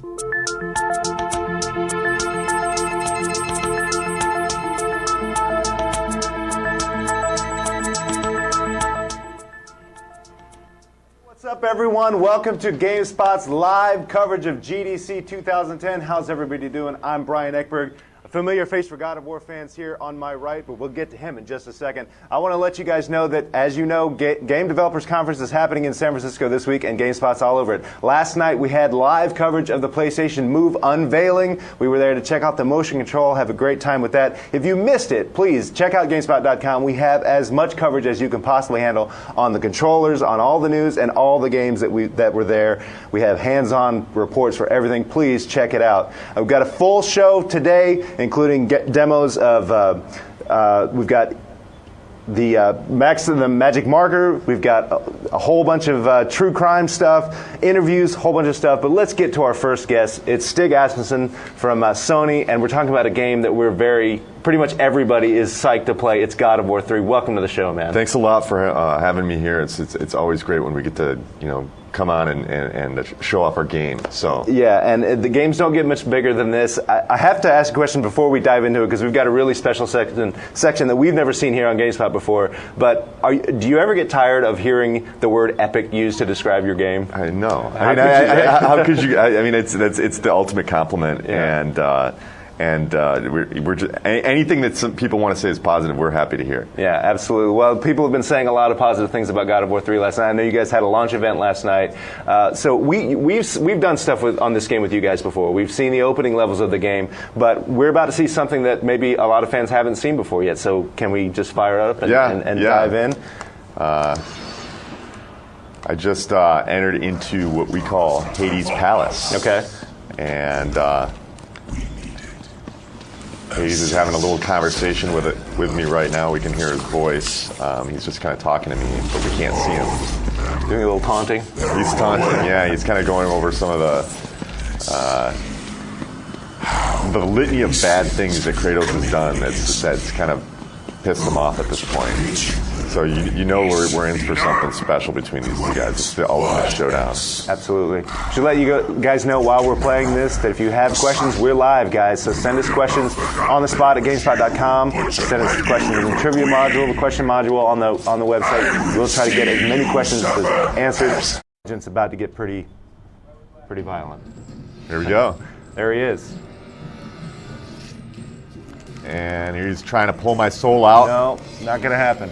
What's up, everyone? Welcome to GameSpot's live coverage of GDC 2010. How's everybody doing? I'm Brian Eckberg. A familiar face for God of War fans here on my right, but we'll get to him in just a second. I want to let you guys know that, as you know, Game Developers Conference is happening in San Francisco this week, and GameSpot's all over it. Last night, we had live coverage of the PlayStation Move unveiling. We were there to check out the motion control, have a great time with that. If you missed it, please check out GameSpot.com. We have as much coverage as you can possibly handle on the controllers, on all the news, and all the games that were there. We have hands-on reports for everything. Please check it out. We've got a full show today, including demos of, we've got the Magic Marker, we've got a whole bunch of true crime stuff, interviews, a whole bunch of stuff, but let's get to our first guest. It's Stig Asmussen from Sony, and we're talking about a game that pretty much everybody is psyched to play. It's God of War 3. Welcome to the show, man. Thanks a lot for having me here. It's always great when we get to, come on and show off our game. So yeah, and the games don't get much bigger than this. I have to ask a question before we dive into it, because we've got a really special section that we've never seen here on GameSpot before. But do you ever get tired of hearing the word epic used to describe your game? I know. How could you? I mean, it's the ultimate compliment, yeah. And we're just, anything that some people want to say is positive, we're happy to hear. Yeah, absolutely. Well, people have been saying a lot of positive things about God of War 3 last night. I know you guys had a launch event last night. So we've done stuff on this game with you guys before. We've seen the opening levels of the game, but we're about to see something that maybe a lot of fans haven't seen before yet. So can we just fire it up and dive in? I just entered into what we call Hades Palace. Okay. And Hades is having a little conversation with me right now. We can hear his voice. He's just kind of talking to me, but we can't see him. Doing a little taunting? He's taunting, yeah. He's kind of going over some of the litany of bad things that Kratos has done that's kind of pissed him off at this point. So you know we're in for something special between these two guys. It's the ultimate showdown. Absolutely. Should let you guys know while we're playing this that if you have questions, we're live, guys. So send us questions on the spot at GameSpot.com. Send us questions in the trivia module, the question module on the website. We'll try to get as many questions as answered. It's about to get pretty violent. Here we go. There he is. And he's trying to pull my soul out. No, not going to happen.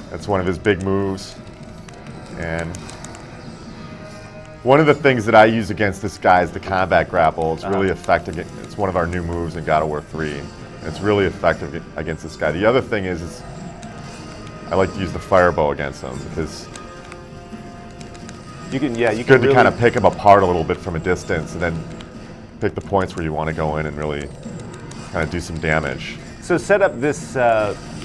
That's one of his big moves. And one of the things that I use against this guy is the combat grapple. It's really effective. It's one of our new moves in God of War 3. And it's really effective against this guy. The other thing is I like to use the firebow against him, because it's good to kind of pick him apart a little bit from a distance, and then pick the points where you want to go in and really kind of do some damage. So set up this,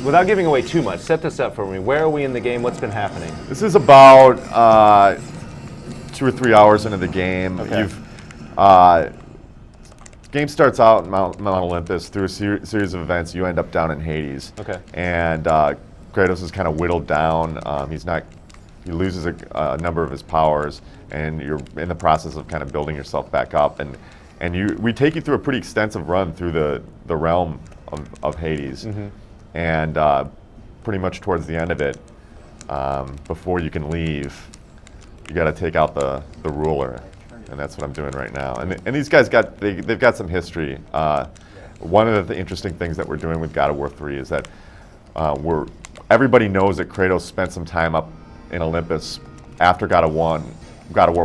without giving away too much, set this up for me. Where are we in the game? What's been happening? This is about 2 or 3 hours into the game. Okay. Game starts out in Mount Olympus. Through a series of events, you end up down in Hades. Okay. And Kratos is kind of whittled down. He loses a number of his powers, and you're in the process of kind of building yourself back up. And we take you through a pretty extensive run through the realm of Hades, and pretty much towards the end of it, before you can leave, you got to take out the ruler, and that's what I'm doing right now. And these guys they've got some history. One of the interesting things that we're doing with God of War 3 is that everybody knows that Kratos spent some time up in Olympus after God of War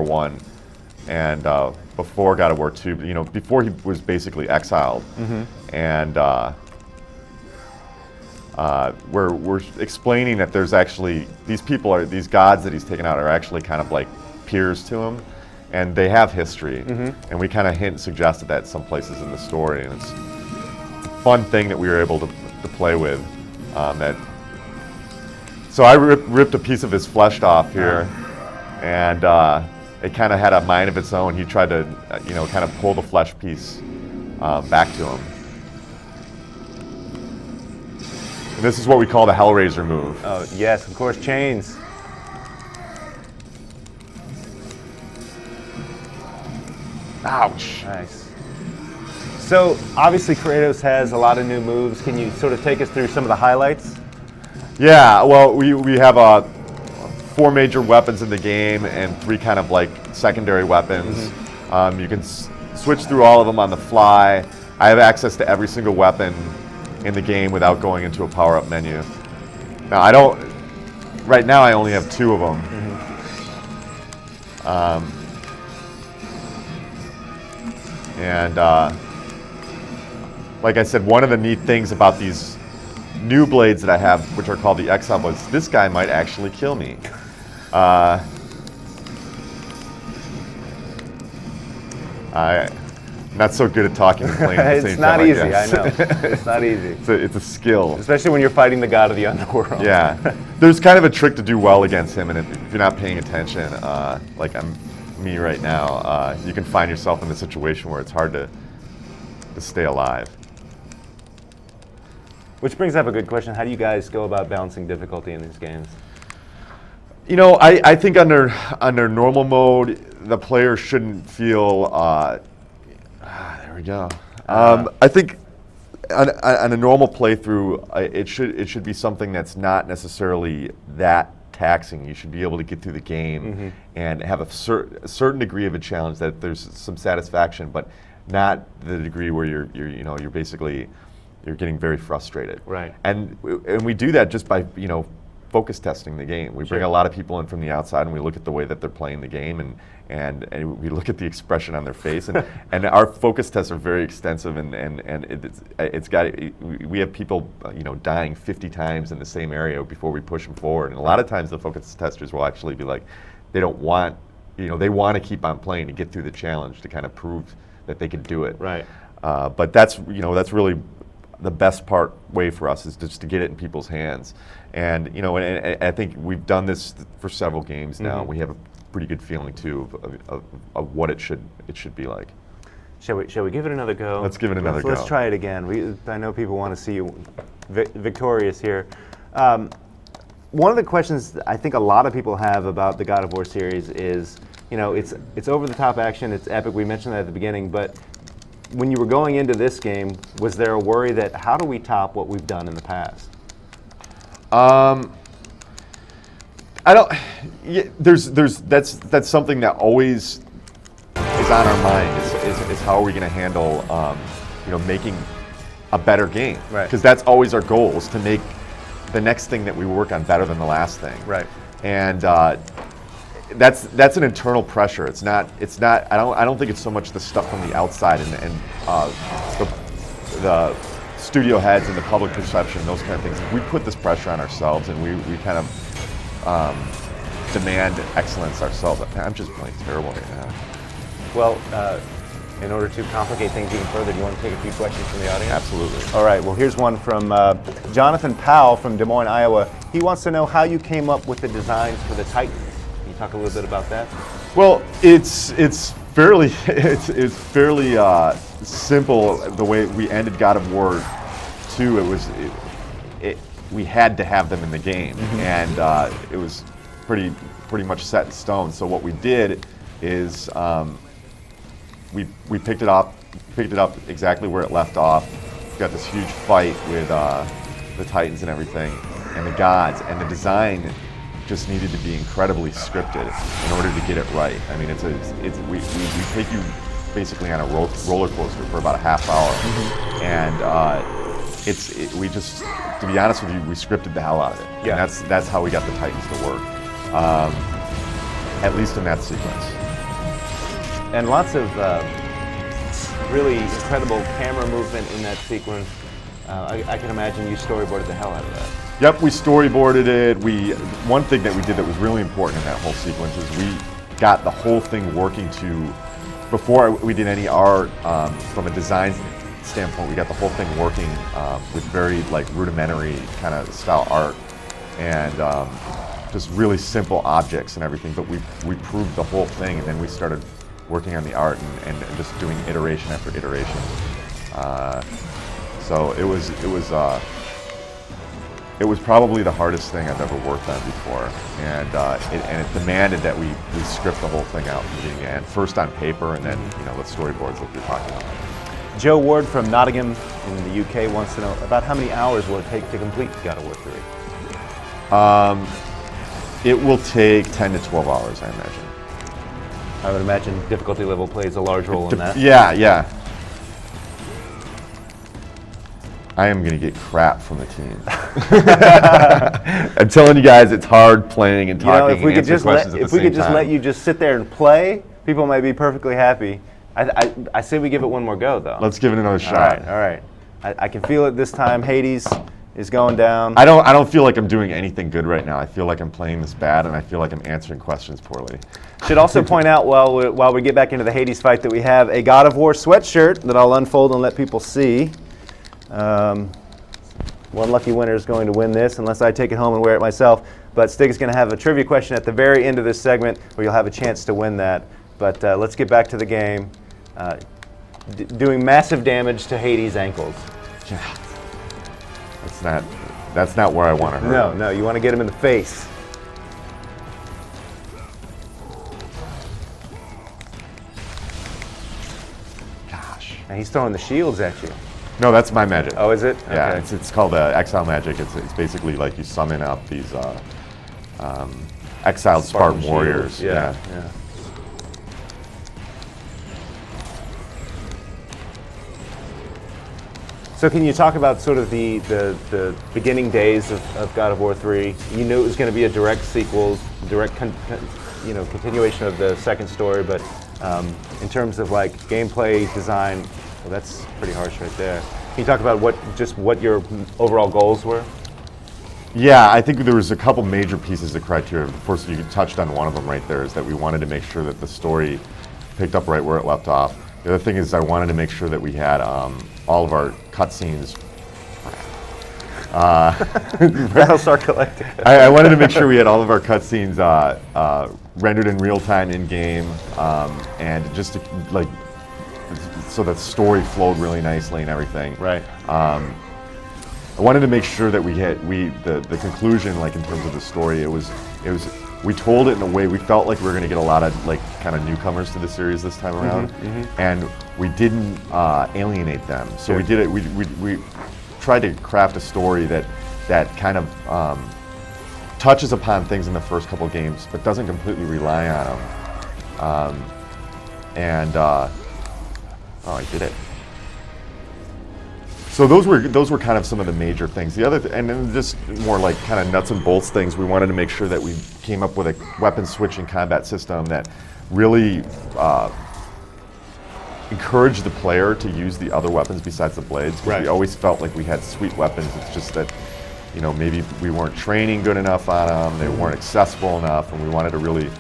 1, and before God of War 2, before he was basically exiled. And we're explaining that there's actually these gods that he's taken out are actually kind of like peers to him, and they have history. And we kind of hint and suggested that some places in the story, and it's a fun thing that we were able to play with. So I ripped a piece of his flesh off here, and it kind of had a mind of its own. He tried to, kind of pull the flesh piece back to him. And this is what we call the Hellraiser move. Oh, yes, of course, chains. Ouch. Nice. So obviously Kratos has a lot of new moves. Can you sort of take us through some of the highlights? Yeah, well, we have 4 major weapons in the game and 3 kind of like secondary weapons. You can switch through all of them on the fly. I have access to every single weapon in the game without going into a power-up menu. Now, I don't. Right now, I only have 2 of them. Like I said, one of the neat things about these new blades that I have, which are called the Exile blades, this guy might actually kill me. I'm not so good at talking and playing at the same time. It's not easy, I know. It's not easy. It's a skill. Especially when you're fighting the god of the underworld. Yeah. There's kind of a trick to do well against him, and if you're not paying attention, like me right now, you can find yourself in a situation where it's hard to stay alive. Which brings up a good question. How do you guys go about balancing difficulty in these games? You know, I think under normal mode, the player shouldn't feel. There we go. I think on a normal playthrough, it should be something that's not necessarily that taxing. You should be able to get through the game and have a certain degree of a challenge, that there's some satisfaction, but not the degree where you're basically getting very frustrated. Right. And we do that just by focus testing the game. We bring a lot of people in from the outside, and we look at the way that they're playing the game, and we look at the expression on their face, and our focus tests are very extensive, we have people dying 50 times in the same area before we push them forward, and a lot of times the focus testers will actually be like, they don't want, they want to keep on playing to get through the challenge to kind of prove that they can do it. Right. But that's really the best way for us, is just to get it in people's hands. And and I think we've done this for several games now. We have a pretty good feeling too of what it should be like. Shall we give it another go? Let's give it another go. Let's try it again. I know people want to see you victorious here. One of the questions I think a lot of people have about the God of War series is, it's over-the-top action, it's epic. We mentioned that at the beginning, but when you were going into this game, was there a worry that how do we top what we've done in the past? I don't. Yeah, that's something that always is on our mind. Is how are we going to handle, making a better game? Right. Because that's always our goal, is to make the next thing that we work on better than the last thing. Right. And that's an internal pressure. It's not. I don't think it's so much the stuff from the outside and the studio heads and the public perception, those kind of things. We put this pressure on ourselves, and we kind of demand excellence ourselves. I'm just playing terrible right now. Well, in order to complicate things even further, do you want to take a few questions from the audience? Absolutely. All right. Well, here's one from Jonathan Powell from Des Moines, Iowa. He wants to know how you came up with the designs for the Titans. Can you talk a little bit about that? Well, it's fairly simple. The way we ended God of War 2, we had to have them in the game, and it was pretty much set in stone. So what we did is we picked it up exactly where it left off. We got this huge fight with the Titans and everything, and the gods, and the design just needed to be incredibly scripted in order to get it right. I mean, we take you basically on a roller coaster for about a half hour, and we just, to be honest with you, we scripted the hell out of it. Yeah. And that's how we got the Titans to work, at least in that sequence. And lots of really incredible camera movement in that sequence. I can imagine you storyboarded the hell out of that. Yep, we storyboarded it. One thing that we did that was really important in that whole sequence is we got the whole thing working before we did any art, from a design standpoint, we got the whole thing working with very rudimentary kind of style art, and just really simple objects and everything, but we proved the whole thing, and then we started working on the art and just doing iteration after iteration. So it was it was probably the hardest thing I've ever worked on before, and it demanded that we script the whole thing out from beginning to end, first on paper, and then the storyboards like you're talking about. Joe Ward from Nottingham in the UK wants to know about how many hours will it take to complete God of War 3? It will take 10 to 12 hours, I imagine. I would imagine difficulty level plays a large role in that. Yeah. I am going to get crap from the team. I'm telling you guys, it's hard playing and talking if we could just let you just sit there and play, people might be perfectly happy. I say we give it one more go, though. Let's give it another shot. All right. I can feel it this time. Hades is going down. I don't feel like I'm doing anything good right now. I feel like I'm playing this bad, and I feel like I'm answering questions poorly. Should also point out while we get back into the Hades fight that we have a God of War sweatshirt that I'll unfold and let people see. One lucky winner is going to win this, unless I take it home and wear it myself. But Stig is going to have a trivia question at the very end of this segment where you'll have a chance to win that. But let's get back to the game. Doing massive damage to Hades' ankles. That's not where I want to hurt. No, you want to get him in the face. Gosh. And he's throwing the shields at you. No, that's my magic. Oh, is it? Yeah, okay. it's called exile magic. It's basically like you summon up these exiled Spartan warriors. Yeah. So can you talk about sort of the beginning days of God of War 3? You knew it was going to be a direct sequel, direct continuation of the second story, but in terms of like gameplay design, well, that's pretty harsh right there. Can you talk about what your overall goals were? Yeah, I think there was a couple major pieces of criteria. First, you touched on one of them right there, is that we wanted to make sure that the story picked up right where it left off. The other thing is I wanted to make sure that we had all of our cutscenes. Battlestar Galactica. I wanted to make sure we had all of our cutscenes rendered in real time in game, and just to, so that the story flowed really nicely and everything. Right. I wanted to make sure that the conclusion, like in terms of the story, we told it in a way we felt like we were going to get a lot of kind of newcomers to the series this time around, and we didn't alienate them. So we did it. We tried to craft a story that kind of touches upon things in the first couple of games, but doesn't completely rely on them. Oh, I did it. So those were kind of some of the major things. The other and then just more like kind of nuts and bolts things. We wanted to make sure that we came up with a weapon switching combat system that really encouraged the player to use the other weapons besides the blades. Right. We always felt like we had sweet weapons. It's just that maybe we weren't training good enough on them. They weren't accessible enough, and we wanted to really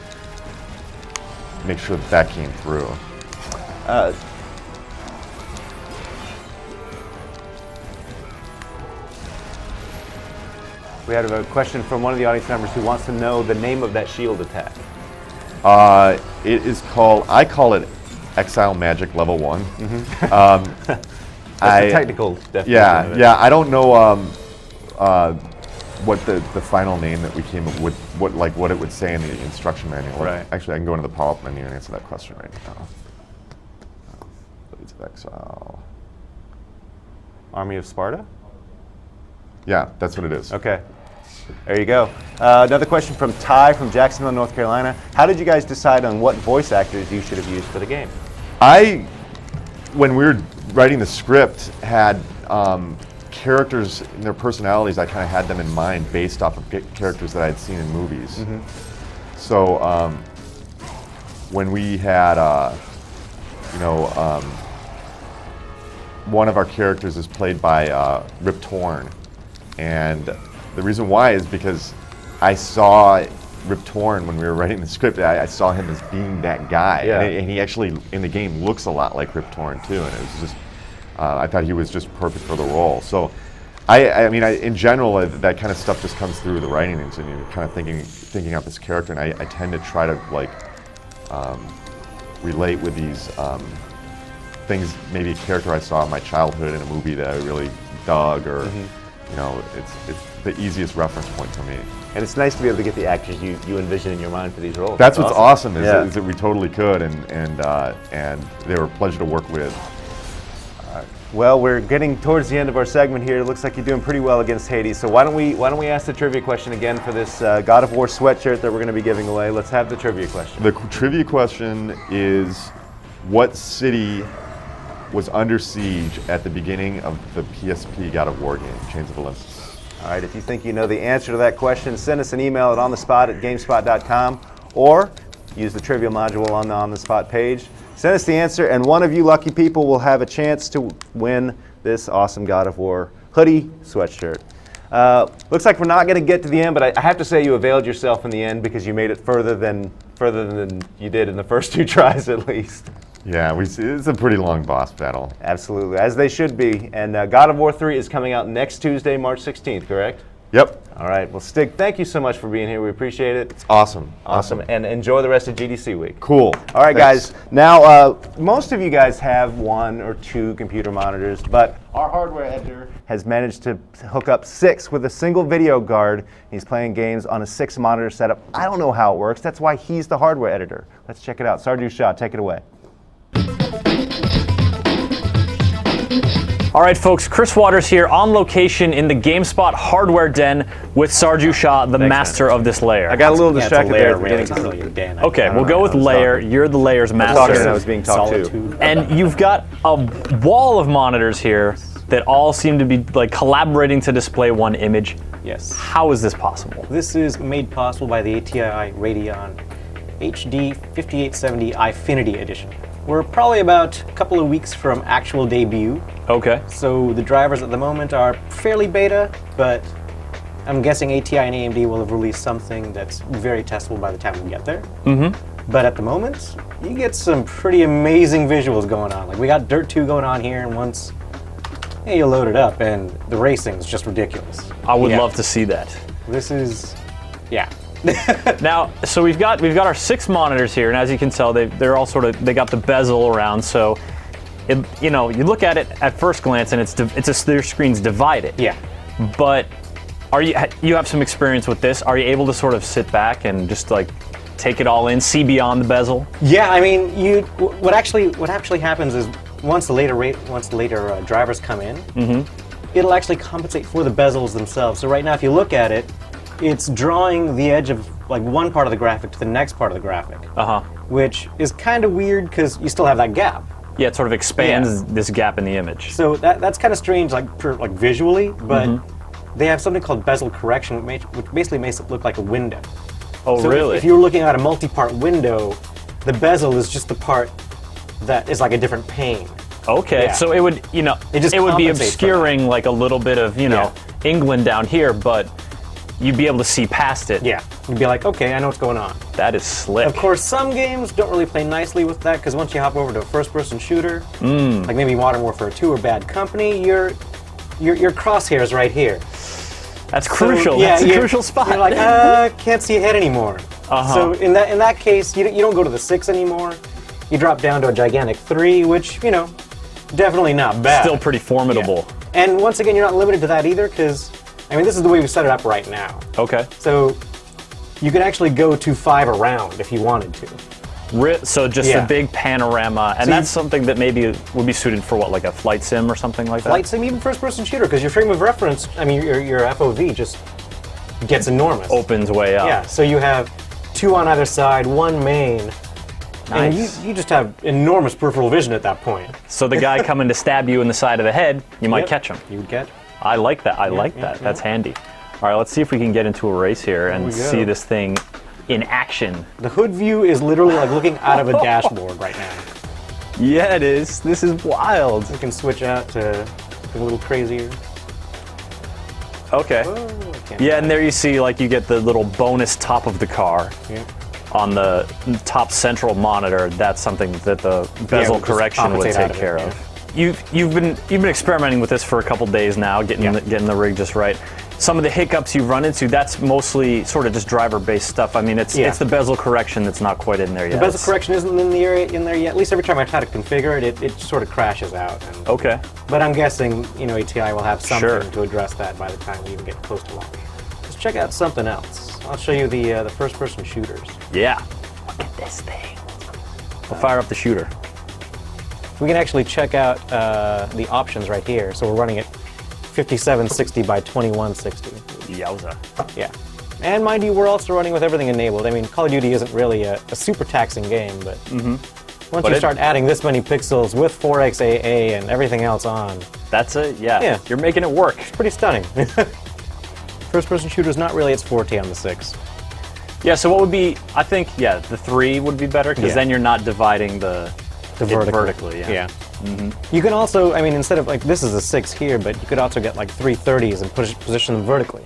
make sure that came through. We had a question from one of the audience members who wants to know the name of that shield attack. It is called, I call it Exile Magic Level 1. That's the technical definition of it. Yeah, I don't know what the final name that we came up with, what it would say in the instruction manual. Right. Actually, I can go into the pop-up menu and answer that question right now. Blades of Exile. Army of Sparta? Yeah, that's what it is. Okay. There you go. Another question from Ty from Jacksonville, North Carolina. How did you guys decide on what voice actors you should have used for the game? When we were writing the script, had characters and their personalities, I kind of had them in mind based off of characters that I had seen in movies. So when we had, one of our characters is played by Rip Torn. And the reason why is because I saw Rip Torn when we were writing the script. I saw him as being that guy. Yeah. And he actually, in the game, looks a lot like Rip Torn, too. And it was just, I thought he was just perfect for the role. So, in general, that kind of stuff just comes through the writing, and you're kind of thinking out this character. And I tend to try to, relate with these things, maybe a character I saw in my childhood in a movie that I really dug, or you know, it's the easiast reference point for me. And it's nice to be able to get the actors you envision in your mind for these roles. That's what's awesome is, Yeah. is that we totally could, and they were a pleasure to work with. Well, we're getting towards the end of our segment here. It looks like you're doing pretty well against Hades. So why don't we ask the trivia question again for this God of War sweatshirt that we're going to be giving away? Let's have the trivia question. The trivia question is, what city was under siege at the beginning of the PSP God of War game, Chains of Olympus? All right, if you think you know the answer to that question, send us an email at onthespot@gamespot.com or use the trivia module on the On The Spot page. Send us the answer, and one of you lucky people will have a chance to win this awesome God of War hoodie sweatshirt. Looks like we're not going to get to the end, but I have to say you availed yourself in the end because you made it further than you did in the first 2 tries at least. Yeah, it's a pretty long boss battle. Absolutely, as they should be. And God of War 3 is coming out next Tuesday, March 16th, correct? Yep. All right, well, Stig, thank you so much for being here. We appreciate it. It's awesome. Awesome. And enjoy the rest of GDC week. Cool. All right, Thanks. guys. Now, most of you guys have 1 or 2 computer monitors, but our hardware editor has managed to hook up 6 with a single video card. He's playing games on a 6-monitor setup. I don't know how it works. That's why he's the hardware editor. Let's check it out. Sarju Shah, take it away. All right, folks, Chris Waters here on location in the GameSpot hardware den with Sarju Shah, the master of this layer. I got a little Yeah, it's a distracted layer, there at the really. beginning. It's not really a den. Okay, we'll go with I was layer. talking. You're the layer's Talking and I master. was being talked to. Solitude. And you've got a wall of monitors here that all seem to be like collaborating to display one image. Yes. How is this possible? This is made possible by the ATI Radeon HD 5870 Ifinity Edition. We're probably about a couple of weeks from actual debut, Okay. so the drivers at the moment are fairly beta, but I'm guessing ATI and AMD will have released something that's very testable by the time we get there. Mm-hmm. But at the moment, you get some pretty amazing visuals going on. Like, we got Dirt 2 going on here, and once you load it up, and the racing is just ridiculous. I would Yeah. love to see that. This is, yeah. Now, so we've got our 6 monitors here, and as you can tell, they're all they got the bezel around. So, you know, you look at it at first glance, and their screen's divided. Yeah. But you have some experience with this? Are you able to sort of sit back and just like take it all in, see beyond the bezel? Yeah, I mean, what actually happens is once the later drivers come in, it'll actually compensate for the bezels themselves. So right now, if you look at it, it's drawing the edge of like one part of the graphic to the next part of the graphic, which is kind of weird because you still have that gap. Yeah, it sort of expands this gap in the image. So that's kind of strange, like visually, but they have something called bezel correction, which basically makes it look like a window. Oh, So really? if you're looking at a multi-part window, the bezel is just the part that is like a different pane. Okay, Yeah. so it would, It just it would be compensates for that. obscuring like a little bit of, England down here, but you'd be able to see past it. Yeah, you'd be like, okay, I know what's going on. That is slick. Of course, some games don't really play nicely with that because once you hop over to a first-person shooter, like maybe Modern Warfare 2 or Bad Company, your crosshairs right here. That's crucial. So, yeah, That's a crucial spot. You're like, can't see ahead anymore. So in that case, you don't go to the 6 anymore. You drop down to a gigantic 3, which definitely not bad. Still pretty formidable. Yeah. And once again, you're not limited to that either because this is the way we set it up right now. Okay. So you could actually go to 5 around if you wanted to. So just Yeah. a big panorama, and So that's something that maybe would be suited for what, like a flight sim or something like that? Flight sim, even first-person shooter, because your frame of reference, your FOV just gets enormous. Opens way up. Yeah, so you have 2 on either side, 1 main, and Nice. you just have enormous peripheral vision at that point. So the guy coming to stab you in the side of the head, you might Yep. catch him. You would get. I like that. I like yeah, that. yeah. That's handy. All right, let's see if we can get into a race here and we go. see this thing in action. The hood view is literally like looking out of a dashboard right now. Yeah, it is. This is wild. You can switch out to a little crazier. Okay. Oh, I can't Yeah, and there you see, like, you get the little bonus top of the car Yeah. on the top central monitor. That's something that the bezel we'll just correction would compensate take out of it, care yeah. of. You've been experimenting with this for a couple days now, getting Yeah. the rig just right. some of the hiccups you run into, that's mostly sort of just driver-based stuff. I mean, it's the bezel correction that's not quite in there yet. The bezel correction isn't in there yet. At least every time I try to configure it, it sort of crashes out. Okay. But I'm guessing, ATI will have something to address that by the time we even get close to launch. Let's check out something else. I'll show you the first-person shooters. Yeah. Look at this thing. We'll fire up the shooter. We can actually check out the options right here. So we're running it 5760 by 2160. Yowza. Yeah. And mind you, we're also running with everything enabled. I mean, Call of Duty isn't really a super taxing game, but once you start adding this many pixels with 4x AA and everything else on, that's it. Yeah. You're making it work. It's pretty stunning. First-person shooter is not really its forte on the 6. Yeah. So what would be? I think the 3 would be better because then you're not dividing the vertically. Yeah. You can also, I mean, instead of like this is a 6 here, but you could also get like 330s and position them vertically.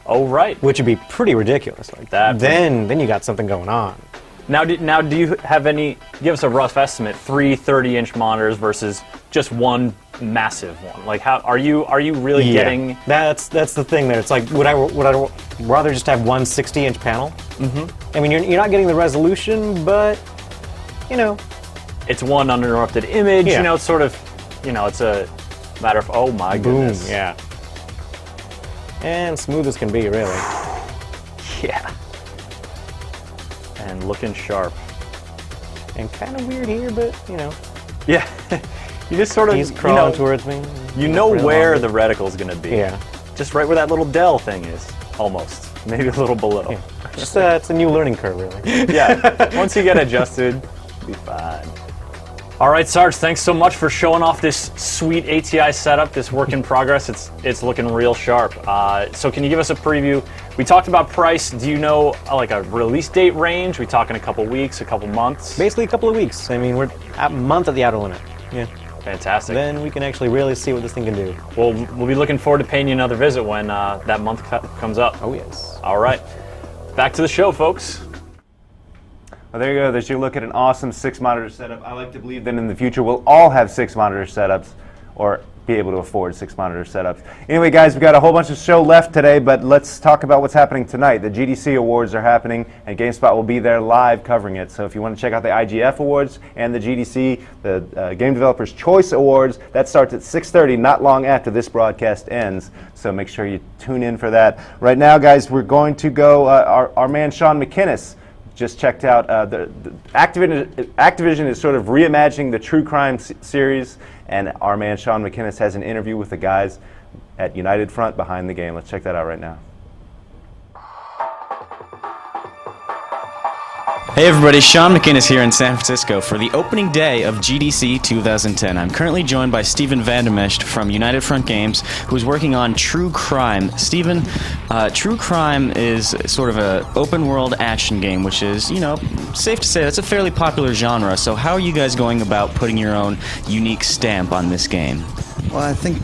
Oh right. Which would be pretty ridiculous. Like that. Then you got something going on. Now do you have any? Give us a rough estimate. 3 30-inch monitors versus just one massive one. Like how are you really getting? That's the thing there. It's like would I rather just have one 60-inch panel? I mean, you're not getting the resolution, but it's one uninterrupted image. Yeah. It's sort of, it's a matter of oh my goodness. Boom. Yeah. And smooth as can be, really. Yeah. And looking sharp. And kind of weird here, but Yeah. You just sort of. He's crawling towards me. You know where the reticle's going to be. Yeah. Just right where that little Dell thing is, almost. Maybe a little below. Yeah. Just it's a new learning curve, really. Yeah. Once you get adjusted, you'll be fine. All right, Sarge, thanks so much for showing off this sweet ATI setup, this work in progress. It's looking real sharp. So can you give us a preview? We talked about price. Do you know like a release date range? We talking a couple weeks, a couple months? Basically a couple of weeks. I mean, we're a month at the outer limit. Yeah. Fantastic. Then we can actually really see what this thing can do. Well, we'll be looking forward to paying you another visit when that month comes up. Oh, yes. All right. Back to the show, folks. Well, there you go. There's your look at an awesome 6-monitor setup. I like to believe that in the future we'll all have 6-monitor setups or be able to afford 6-monitor setups. Anyway, guys, we've got a whole bunch of show left today, but let's talk about what's happening tonight. The GDC Awards are happening, and GameSpot will be there live covering it. So if you want to check out the IGF Awards and the GDC, the Game Developers' Choice Awards, that starts at 6:30, not long after this broadcast ends. So make sure you tune in for that. Right now, guys, we're going to go, our man Sean McInnes just checked out Activision is sort of reimagining the true crime series, and our man Sean McInnes has an interview with the guys at United Front behind the game. Let's check that out right now. Hey everybody, Sean McInnes here in San Francisco for the opening day of GDC 2010. I'm currently joined by Steven Vandermest from United Front Games, who's working on True Crime. Steven, True Crime is sort of an open-world action game, which is, safe to say that's a fairly popular genre. So how are you guys going about putting your own unique stamp on this game? Well, I think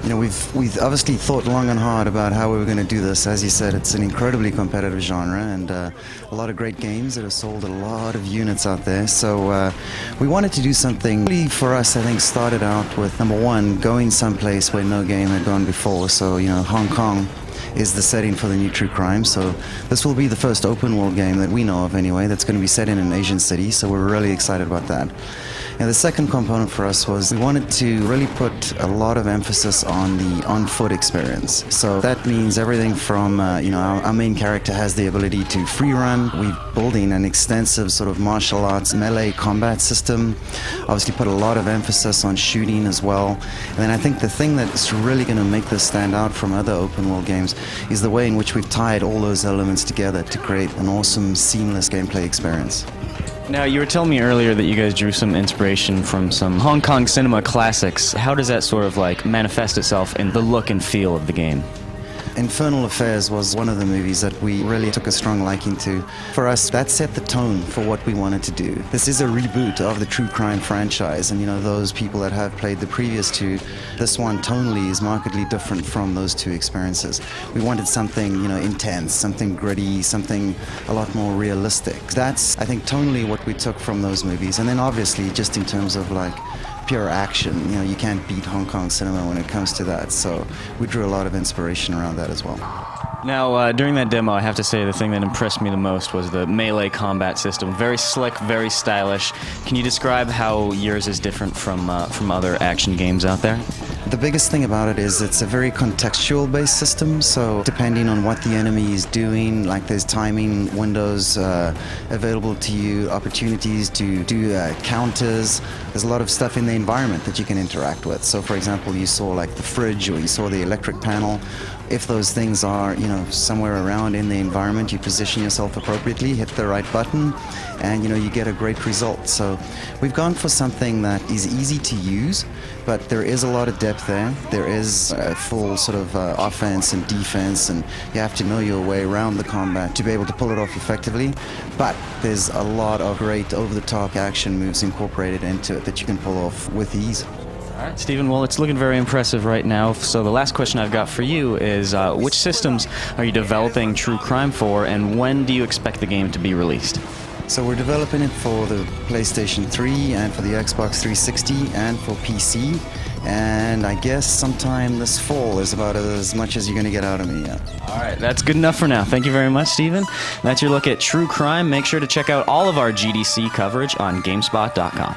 we've obviously thought long and hard about how we were going to do this. As you said, it's an incredibly competitive genre, and a lot of great games that have sold a lot of units out there. So we wanted to do something. Really, for us, I think, started out with number one, going someplace where no game had gone before. So Hong Kong is the setting for the new True Crime. So this will be the first open world game that we know of anyway that's going to be set in an Asian city. So we're really excited about that. And the second component for us was we wanted to really put a lot of emphasis on the on-foot experience. So that means everything from, our main character has the ability to free run. We're building an extensive sort of martial arts melee combat system. Obviously put a lot of emphasis on shooting as well. And then I think the thing that's really going to make this stand out from other open world games is the way in which we've tied all those elements together to create an awesome, seamless gameplay experience. Now, you were telling me earlier that you guys drew some inspiration from some Hong Kong cinema classics. How does that sort of manifest itself in the look and feel of the game? Infernal Affairs was one of the movies that we really took a strong liking to. For us, that set the tone for what we wanted to do. This is a reboot of the True Crime franchise, and those people that have played the previous two, this one tonally is markedly different from those two experiences. We wanted something, intense, something gritty, something a lot more realistic. That's, I think, tonally what we took from those movies, and then obviously just in terms of pure action. You know, you can't beat Hong Kong cinema when it comes to that. So we drew a lot of inspiration around that as well. Now, during that demo, I have to say the thing that impressed me the most was the melee combat system. Very slick, very stylish. Can you describe how yours is different from other action games out there? The biggest thing about it is it's a very contextual-based system, so depending on what the enemy is doing, like there's timing windows available to you, opportunities to do counters. There's a lot of stuff in the environment that you can interact with. So for example, you saw like the fridge or you saw the electric panel. If those things are, you know, somewhere around in the environment, you position yourself appropriately, hit the right button, and, you know, you get a great result. So we've gone for something that is easy to use, but there is a lot of depth there. There is a full sort of offense and defense, and you have to know your way around the combat to be able to pull it off effectively. But there's a lot of great over-the-top action moves incorporated into it that you can pull off with ease. All right, Stephen, well, it's looking very impressive right now. So the last question I've got for you is, which systems are you developing True Crime for, and when do you expect the game to be released? So we're developing it for the PlayStation 3 and for the Xbox 360 and for PC. And I guess sometime this fall is about as much as you're going to get out of me. All right, that's good enough for now. Thank you very much, Stephen. That's your look at True Crime. Make sure to check out all of our GDC coverage on GameSpot.com.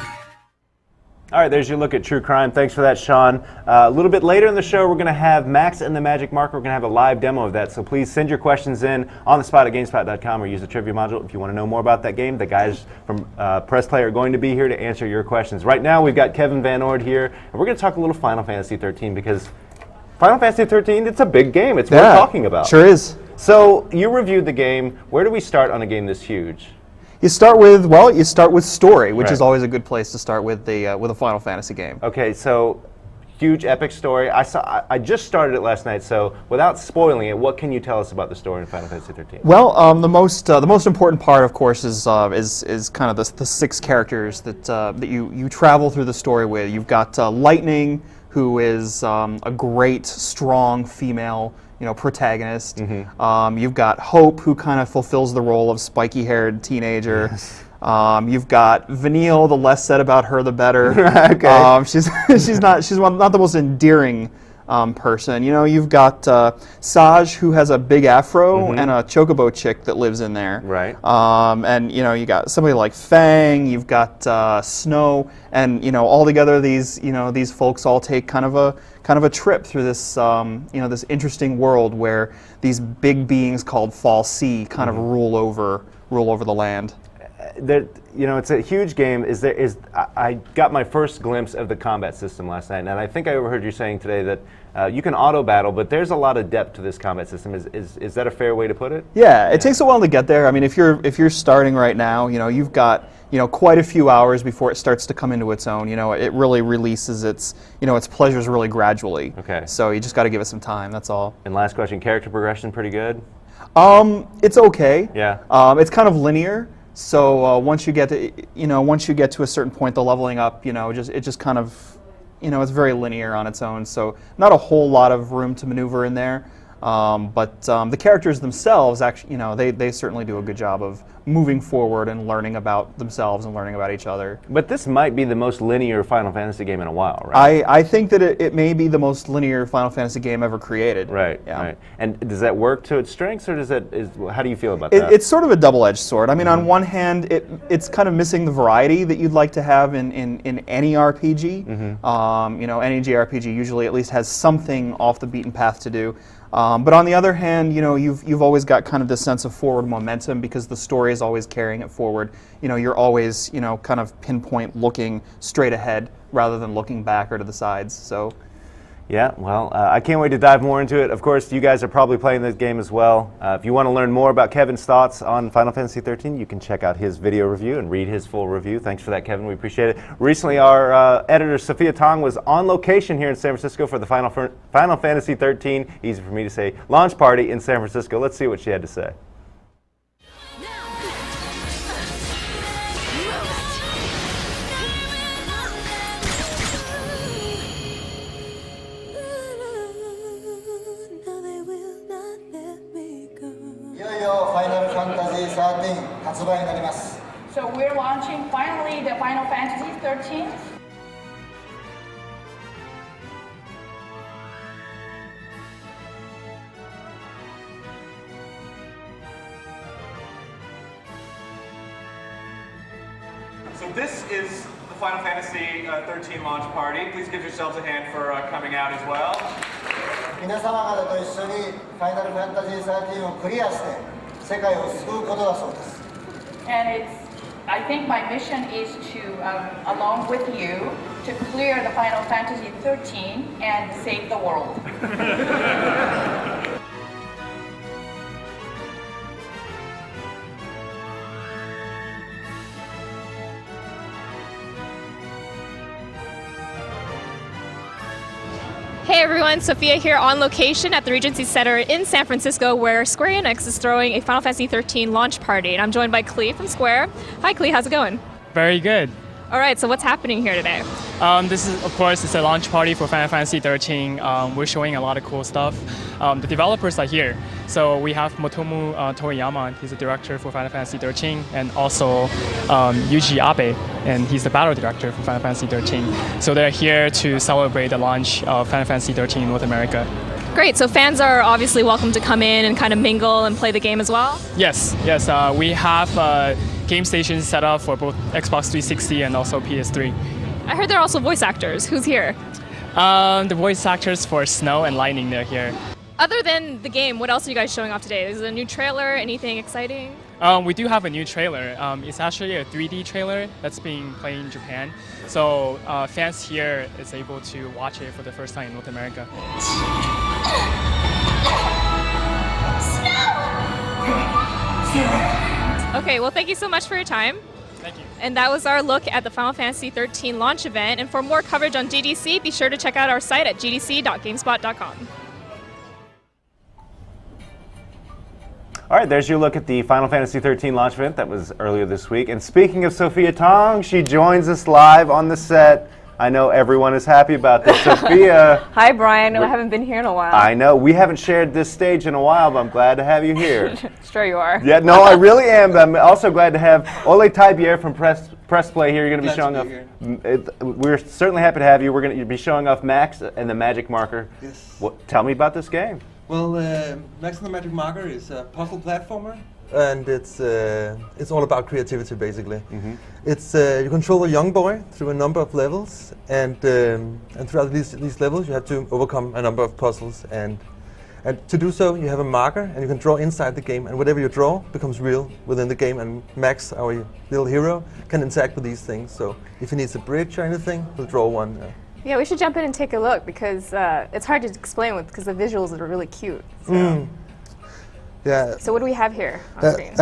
All right, there's your look at True Crime. Thanks for that, Sean. A little bit later in the show, we're going to have Max and the Magic Marker. We're going to have a live demo of that, so please send your questions in on the spot at GameSpot.com or use the trivia module if you want to know more about that game. The guys from Press Play are going to be here to answer your questions. Right now, we've got Kevin Van Ord here, and we're going to talk a little Final Fantasy 13 because Final Fantasy 13, it's a big game. It's worth talking about. Sure is. So you reviewed the game. Where do we start on a game this huge? You start with story, which Right. is always a good place to start with a Final Fantasy game. Okay, so huge epic story. I just started it last night, so without spoiling it, what can you tell us about the story in Final Fantasy 13? Well, the most important part, of course, is kind of the six characters that you travel through the story with. You've got Lightning, who is a great, strong female, protagonist. Mm-hmm. You've got Hope, who kind of fulfills the role of spiky-haired teenager. Yes. You've got Vanille. The less said about her, the better. Okay. She's not the most endearing person. You've got Saj, who has a big afro, and a chocobo chick that lives in there. Right. And you got somebody like Fang. You've got Snow, and all together these folks all take kind of a trip through this this interesting world where these big beings called Fall Sea kind of rule over the land. It's a huge game. I got my first glimpse of the combat system last night, and I think I overheard you saying today that you can auto battle, but there's a lot of depth to this combat system. Is that a fair way to put it? Yeah, it takes a while to get there. I mean, if you're starting right now, you've got quite a few hours before it starts to come into its own. It really releases its pleasures really gradually. Okay. So you just got to give it some time. That's all. And last question: character progression pretty good? It's okay. Yeah. It's kind of linear. So once you get to a certain point, the leveling up, it just kind of, it's very linear on its own. So not a whole lot of room to maneuver in there. But the characters themselves, actually, they certainly do a good job of moving forward and learning about themselves and learning about each other. But this might be the most linear Final Fantasy game in a while, right? I think that it may be the most linear Final Fantasy game ever created. Right. Yeah. Right. And does that work to its strengths, or how do you feel about that? It's sort of a double-edged sword. I mean, on one hand, it's kind of missing the variety that you'd like to have in any RPG. Any JRPG usually at least has something off the beaten path to do. But on the other hand, you've always got kind of this sense of forward momentum because the story is always carrying it forward. You're always, kind of pinpoint looking straight ahead rather than looking back or to the sides. So. Yeah, well, I can't wait to dive more into it. Of course, you guys are probably playing this game as well. If you want to learn more about Kevin's thoughts on Final Fantasy 13, you can check out his video review and read his full review. Thanks for that, Kevin. We appreciate it. Recently, our editor, Sophia Tong, was on location here in San Francisco for the Final Fantasy 13, easy for me to say, launch party in San Francisco. Let's see what she had to say. So we're launching finally the Final Fantasy 13. this is the Final Fantasy 13 launch party. Please give yourselves a hand for coming out as well. 皆様方と一緒にファイナルファンタジー13をクリアして世界を救うことだそうです。And I think my mission is to, along with you, to clear the Final Fantasy 13 and save the world. Hey everyone, Sophia here on location at the Regency Center in San Francisco where Square Enix is throwing a Final Fantasy 13 launch party, and I'm joined by Klee from Square. Hi Klee, how's it going? Very good. Alright, so what's happening here today? This is, of course, it's a launch party for Final Fantasy 13. We're showing a lot of cool stuff. The developers are here. So we have Motomu Toriyama, he's the director for Final Fantasy 13, and also Yuji Abe, and he's the battle director for Final Fantasy 13. So they're here to celebrate the launch of Final Fantasy 13 in North America. Great, so fans are obviously welcome to come in and kind of mingle and play the game as well? Yes. We have game stations set up for both Xbox 360 and also PS3. I heard there are also voice actors. Who's here? The voice actors for Snow and Lightning, they're here. Other than the game, what else are you guys showing off today? Is it a new trailer? Anything exciting? We do have a new trailer. It's actually a 3D trailer that's being played in Japan. So fans here is able to watch it for the first time in North America. Okay, well thank you so much for your time. Thank you. And that was our look at the Final Fantasy 13 launch event. And for more coverage on GDC, be sure to check out our site at gdc.gamespot.com. All right, there's your look at the Final Fantasy 13 launch event that was earlier this week. And speaking of Sophia Tong, she joins us live on the set. I know everyone is happy about this. Sophia. Hi, Brian. I haven't been here in a while. I know. We haven't shared this stage in a while, but I'm glad to have you here. Sure you are. Yeah, no, I really am. But I'm also glad to have Ole Taibier from Press Play here. You're going to be showing off. We're certainly happy to have you. We're going to be showing off Max and the Magic Marker. Yes. Tell me about this game. Well, Max and the Magic Marker is a puzzle platformer, and it's all about creativity, basically. Mm-hmm. It's you control a young boy through a number of levels, and throughout these levels you have to overcome a number of puzzles, and to do so you have a marker, and you can draw inside the game, and whatever you draw becomes real within the game, and Max, our little hero, can interact with these things. So if he needs a bridge or anything, he'll draw one. Yeah, we should jump in and take a look because it's hard to explain because the visuals are really cute. So. Yeah. So what do we have here on screen?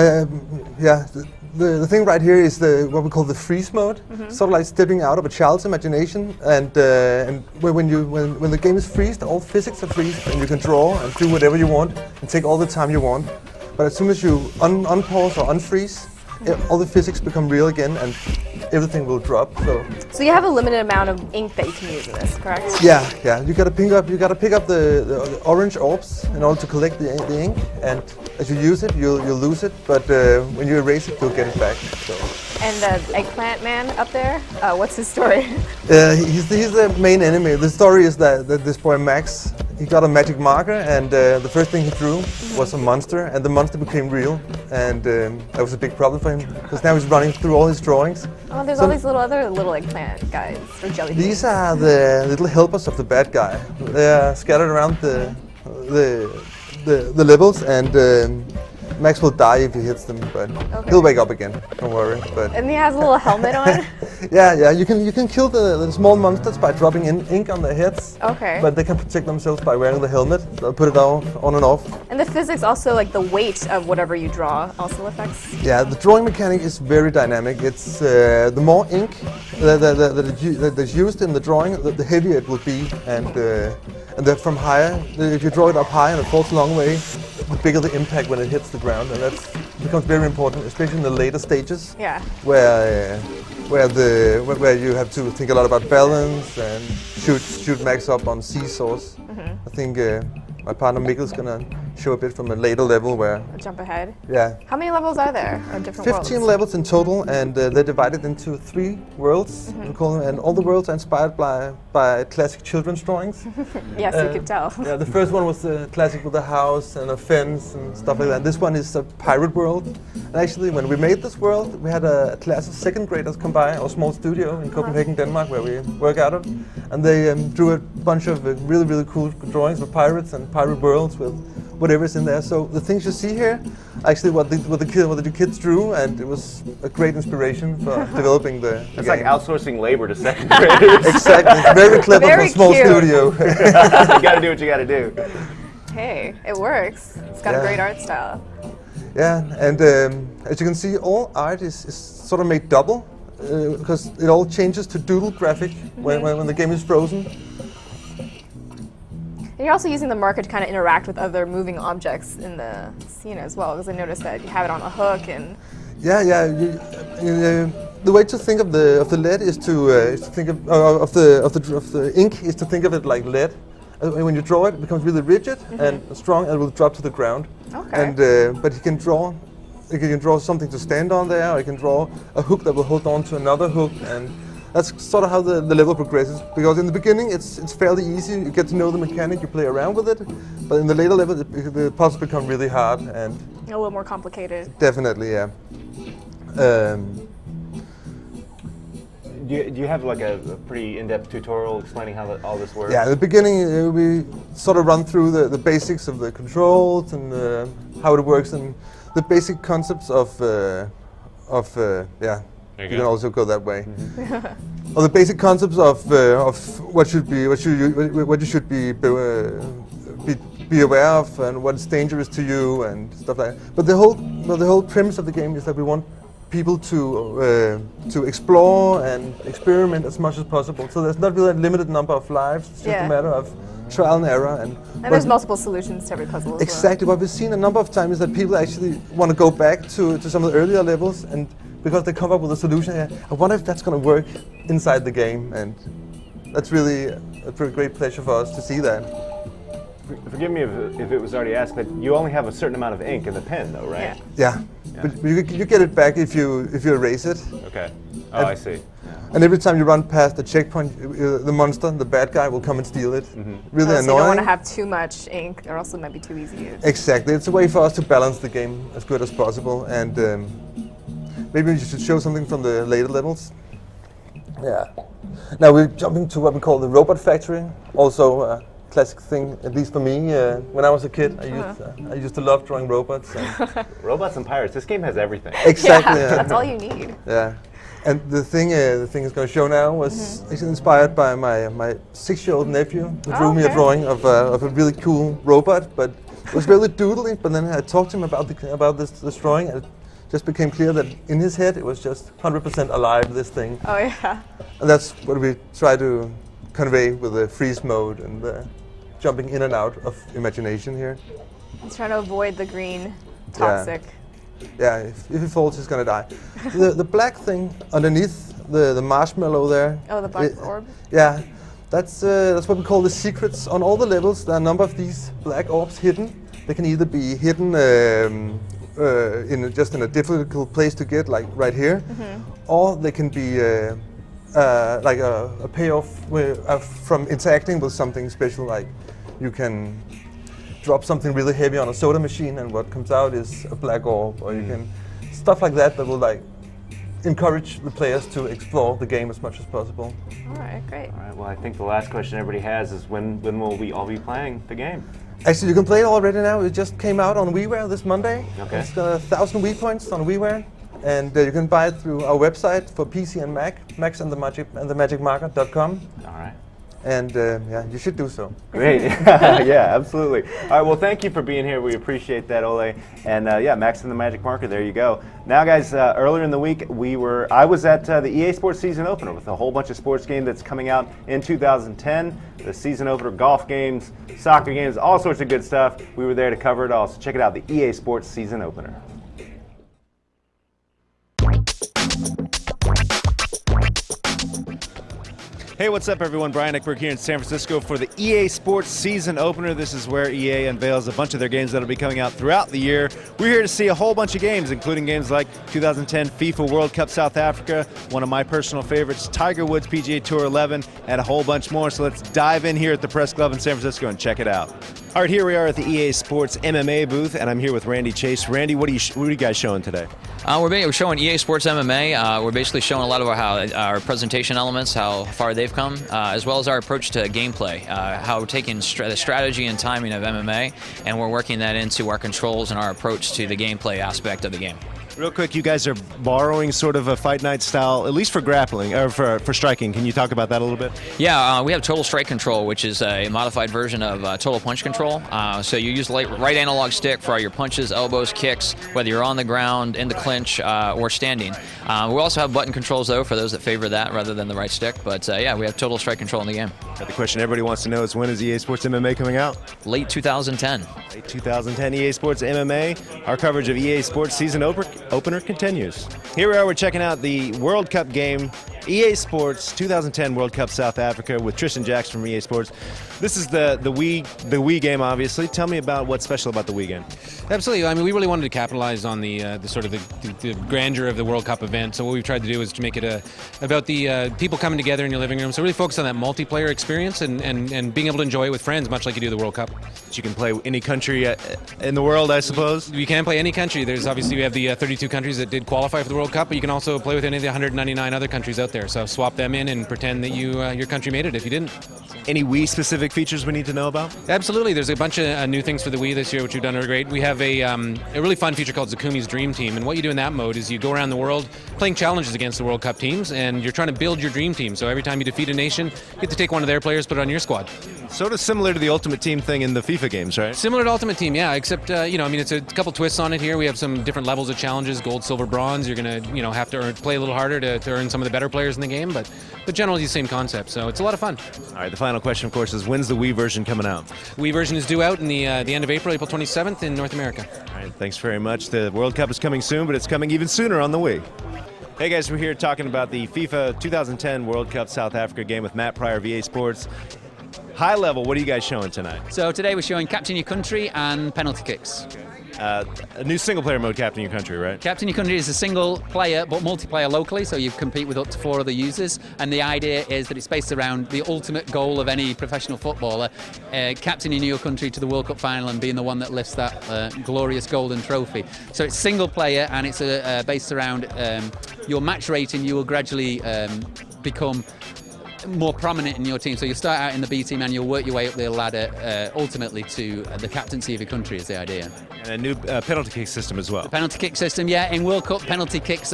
Yeah, the thing right here is what we call the freeze mode. Sort of like stepping out of a child's imagination, and when the game is freezed, all physics are freezed, and you can draw and do whatever you want and take all the time you want. But as soon as you unpause or unfreeze, all the physics become real again, and everything will drop. So you have a limited amount of ink that you can use in this, correct? Yeah. You gotta pick up the orange orbs in order to collect the ink, and as you use it, you'll lose it. But when you erase it, you'll get it back. So. And the eggplant man up there, what's his story? He's the main enemy. The story is that this boy Max, he got a magic marker, and the first thing he drew was a monster, and the monster became real, and that was a big problem for him because now he's running through all his drawings. Oh, there's all these other little eggplant guys or jellyfish. These are the little helpers of the bad guy. They're scattered around the levels, and Max will die if he hits them, but he'll wake up again. Don't worry. And he has a little helmet on. Yeah. You can kill the small monsters by dropping ink on their heads. Okay. But they can protect themselves by wearing the helmet. They'll put it on and off. And the physics also, like the weight of whatever you draw, also affects. Yeah, the drawing mechanic is very dynamic. It's the more ink that is used in the drawing, the heavier it will be, and then from higher, if you draw it up high and it falls a long way, the bigger the impact when it hits the ground, and that becomes very important, especially in the later stages. Yeah. Where you have to think a lot about balance and shoot Max up on seesaws. I think my partner Mikkel's gonna show a bit from a later level where. A jump ahead. Yeah. How many levels are there? Or different 15 worlds? levels in total, and they're divided into 3 worlds. We call them, and all the worlds are inspired by classic children's drawings. Yes, you could tell. Yeah, the first one was classic with a house and a fence and stuff like that. This one is a pirate world. And actually, when we made this world, we had a class of 2nd graders come by our small studio in Copenhagen, Denmark, where we work out of, and they drew a bunch of really, really cool drawings of pirates and pirate worlds with whatever's in there. So the things you see here, actually, what the kids drew, and it was a great inspiration for developing the It's game. like outsourcing labor to 2nd graders. Exactly, very clever for a small cute. studio. You got to do what you got to do. Hey, it works. It's got a great art style. Yeah, and as you can see, all art is sort of made double because it all changes to doodle graphic when the game is frozen. And you're also using the marker to kind of interact with other moving objects in the scene as well, because I noticed that you have it on a hook and. Yeah. The way to think of the lead is to think of the ink is to think of it like lead. When you draw it, it becomes really rigid and strong, and will drop to the ground. Okay. And but you can draw something to stand on there, or you can draw a hook that will hold on to another hook, and that's sort of how the level progresses. Because in the beginning, it's fairly easy. You get to know the mechanic, you play around with it. But in the later level, the puzzles become really hard and A little more complicated. definitely, yeah. Do you have like a pretty in-depth tutorial explaining how all this works? Yeah, in the beginning we sort of run through the basics of the controls and how it works and the basic concepts of yeah. You can also go that way. Or the basic concepts of what you should be aware of and what's dangerous to you and stuff like that. But the whole premise of the game is that we want people to explore and experiment as much as possible. So there's not really a limited number of lives. It's just a matter of trial and error. And there's multiple solutions to every puzzle. Exactly. What we've seen a number of times is that people actually want to go back to some of the earlier levels, and because they come up with a solution, I wonder if that's going to work inside the game, and that's really a pretty great pleasure for us to see that. Forgive me if it was already asked, but you only have a certain amount of ink in the pen, though, right? Yeah. But you get it back if you erase it. Okay. Oh, I see. And every time you run past the checkpoint, the monster, the bad guy, will come and steal it. Really So annoying. you don't want to have too much ink, or else it might be too easy to use. Exactly. It's a way for us to balance the game as good as possible. And maybe we should show something from the later levels. Yeah. Now we're jumping to what we call the robot factory. Also a classic thing, at least for me. When I was a kid, I used to love drawing robots. And robots and pirates. This game has everything. Exactly. Yeah, that's all you need. Yeah. And the thing is going to show now was actually inspired by my 6-year-old nephew, who drew me a drawing of a really cool robot, but it was really doodly. But then I talked to him about this drawing, and it just became clear that in his head it was just 100% alive, this thing. Oh yeah. And that's what we try to convey with the freeze mode and the jumping in and out of imagination here. He's trying to avoid the green toxic. Yeah, if he falls, he's gonna die. the black thing underneath the marshmallow there. Oh, the black orb? Yeah, that's what we call the secrets. On all the levels, there are a number of these black orbs hidden. They can either be hidden just in a difficult place to get, like right here, or they can be like a payoff from interacting with something special, like you can drop something really heavy on a soda machine and what comes out is a black orb, or you can stuff like that will like encourage the players to explore the game as much as possible. All right, great. All right, well, I think the last question everybody has is when will we all be playing the game? Actually, you can play it already now. It just came out on WiiWare this Monday. Okay. It's got 1,000 Wii points on WiiWare, and you can buy it through our website for PC and Mac, maxandthemagicmarker.com. All right. And yeah, you should do so. Great. Yeah, absolutely. All right, well, thank you for being here. We appreciate that, Ole. And yeah, Max and the Magic Marker, there you go. Now, guys, earlier in the week, I was at the EA Sports season opener with a whole bunch of sports games that's coming out in 2010. The season opener, golf games, soccer games, all sorts of good stuff. We were there to cover it all, so check it out, the EA Sports season opener. Hey, what's up, everyone? Brian Eckberg here in San Francisco for the EA Sports season opener. This is where EA unveils a bunch of their games that'll be coming out throughout the year. We're here to see a whole bunch of games, including games like 2010 FIFA World Cup South Africa, one of my personal favorites, Tiger Woods PGA Tour 11, and a whole bunch more. So let's dive in here at the Press Club in San Francisco and check it out. All right, here we are at the EA Sports MMA booth, and I'm here with Randy Chase. Randy, what are you guys showing today? We're showing EA Sports MMA. We're basically showing a lot of our presentation elements, how far they've come, as well as our approach to gameplay, how we're taking the strategy and timing of MMA, and we're working that into our controls and our approach to the gameplay aspect of the game. Real quick, you guys are borrowing sort of a Fight Night style, at least for grappling, or for striking. Can you talk about that a little bit? Yeah, we have Total Strike Control, which is a modified version of Total Punch Control. So you use the right analog stick for all your punches, elbows, kicks, whether you're on the ground, in the clinch, or standing. We also have button controls, though, for those that favor that rather than the right stick. But yeah, we have Total Strike Control in the game. The question everybody wants to know is, when is EA Sports MMA coming out? Late 2010. Late 2010, EA Sports MMA. Our coverage of EA Sports season opener continues. Here we are, we're checking out the World Cup game, EA Sports 2010 World Cup South Africa with Tristan Jackson from EA Sports. This is the Wii game, obviously. Tell me about what's special about the Wii game. Absolutely. I mean, we really wanted to capitalize on the sort of the grandeur of the World Cup event. So what we've tried to do is to make it about the people coming together in your living room. So really focus on that multiplayer experience and being able to enjoy it with friends, much like you do the World Cup. So you can play any country in the world, I suppose? You can play any country. There's obviously, we have the 32 countries that did qualify for the World Cup, but you can also play with any of the 199 other countries out there. So swap them in and pretend that your country made it if you didn't. Any Wii-specific features we need to know about? Absolutely. There's a bunch of new things for the Wii this year, which we've done are great. We have a really fun feature called Zakumi's Dream Team, and what you do in that mode is you go around the world playing challenges against the World Cup teams, and you're trying to build your dream team. So every time you defeat a nation, you get to take one of their players, put it on your squad. Sort of similar to the Ultimate Team thing in the FIFA games, right? Similar to Ultimate Team, yeah, except, it's a couple twists on it here. We have some different levels of challenges, gold, silver, bronze. You're going to, have to play a little harder to earn some of the better players in the game, but generally the same concept, so it's a lot of fun. All right, the final question, of course, is when's the Wii version coming out? Wii version is due out in the end of April 27th in North America. All right, thanks very much. The World Cup is coming soon, but it's coming even sooner on the Wii. Hey guys, we're here talking about the FIFA 2010 World Cup South Africa game with Matt Pryor of EA Sports. High level, what are you guys showing tonight? So today we're showing Captain Your Country and penalty kicks. A new single-player mode, Captain Your Country, right? Captain Your Country is a single player, but multiplayer locally, so you compete with up to 4 other users. And the idea is that it's based around the ultimate goal of any professional footballer, captaining your country to the World Cup final and being the one that lifts that glorious golden trophy. So it's single player, and it's based around your match rating. You will gradually become more prominent in your team. So you'll start out in the B team and you'll work your way up the ladder ultimately to the captaincy of your country is the idea. And a new penalty kick system as well. The penalty kick system, yeah. In World Cup, penalty kicks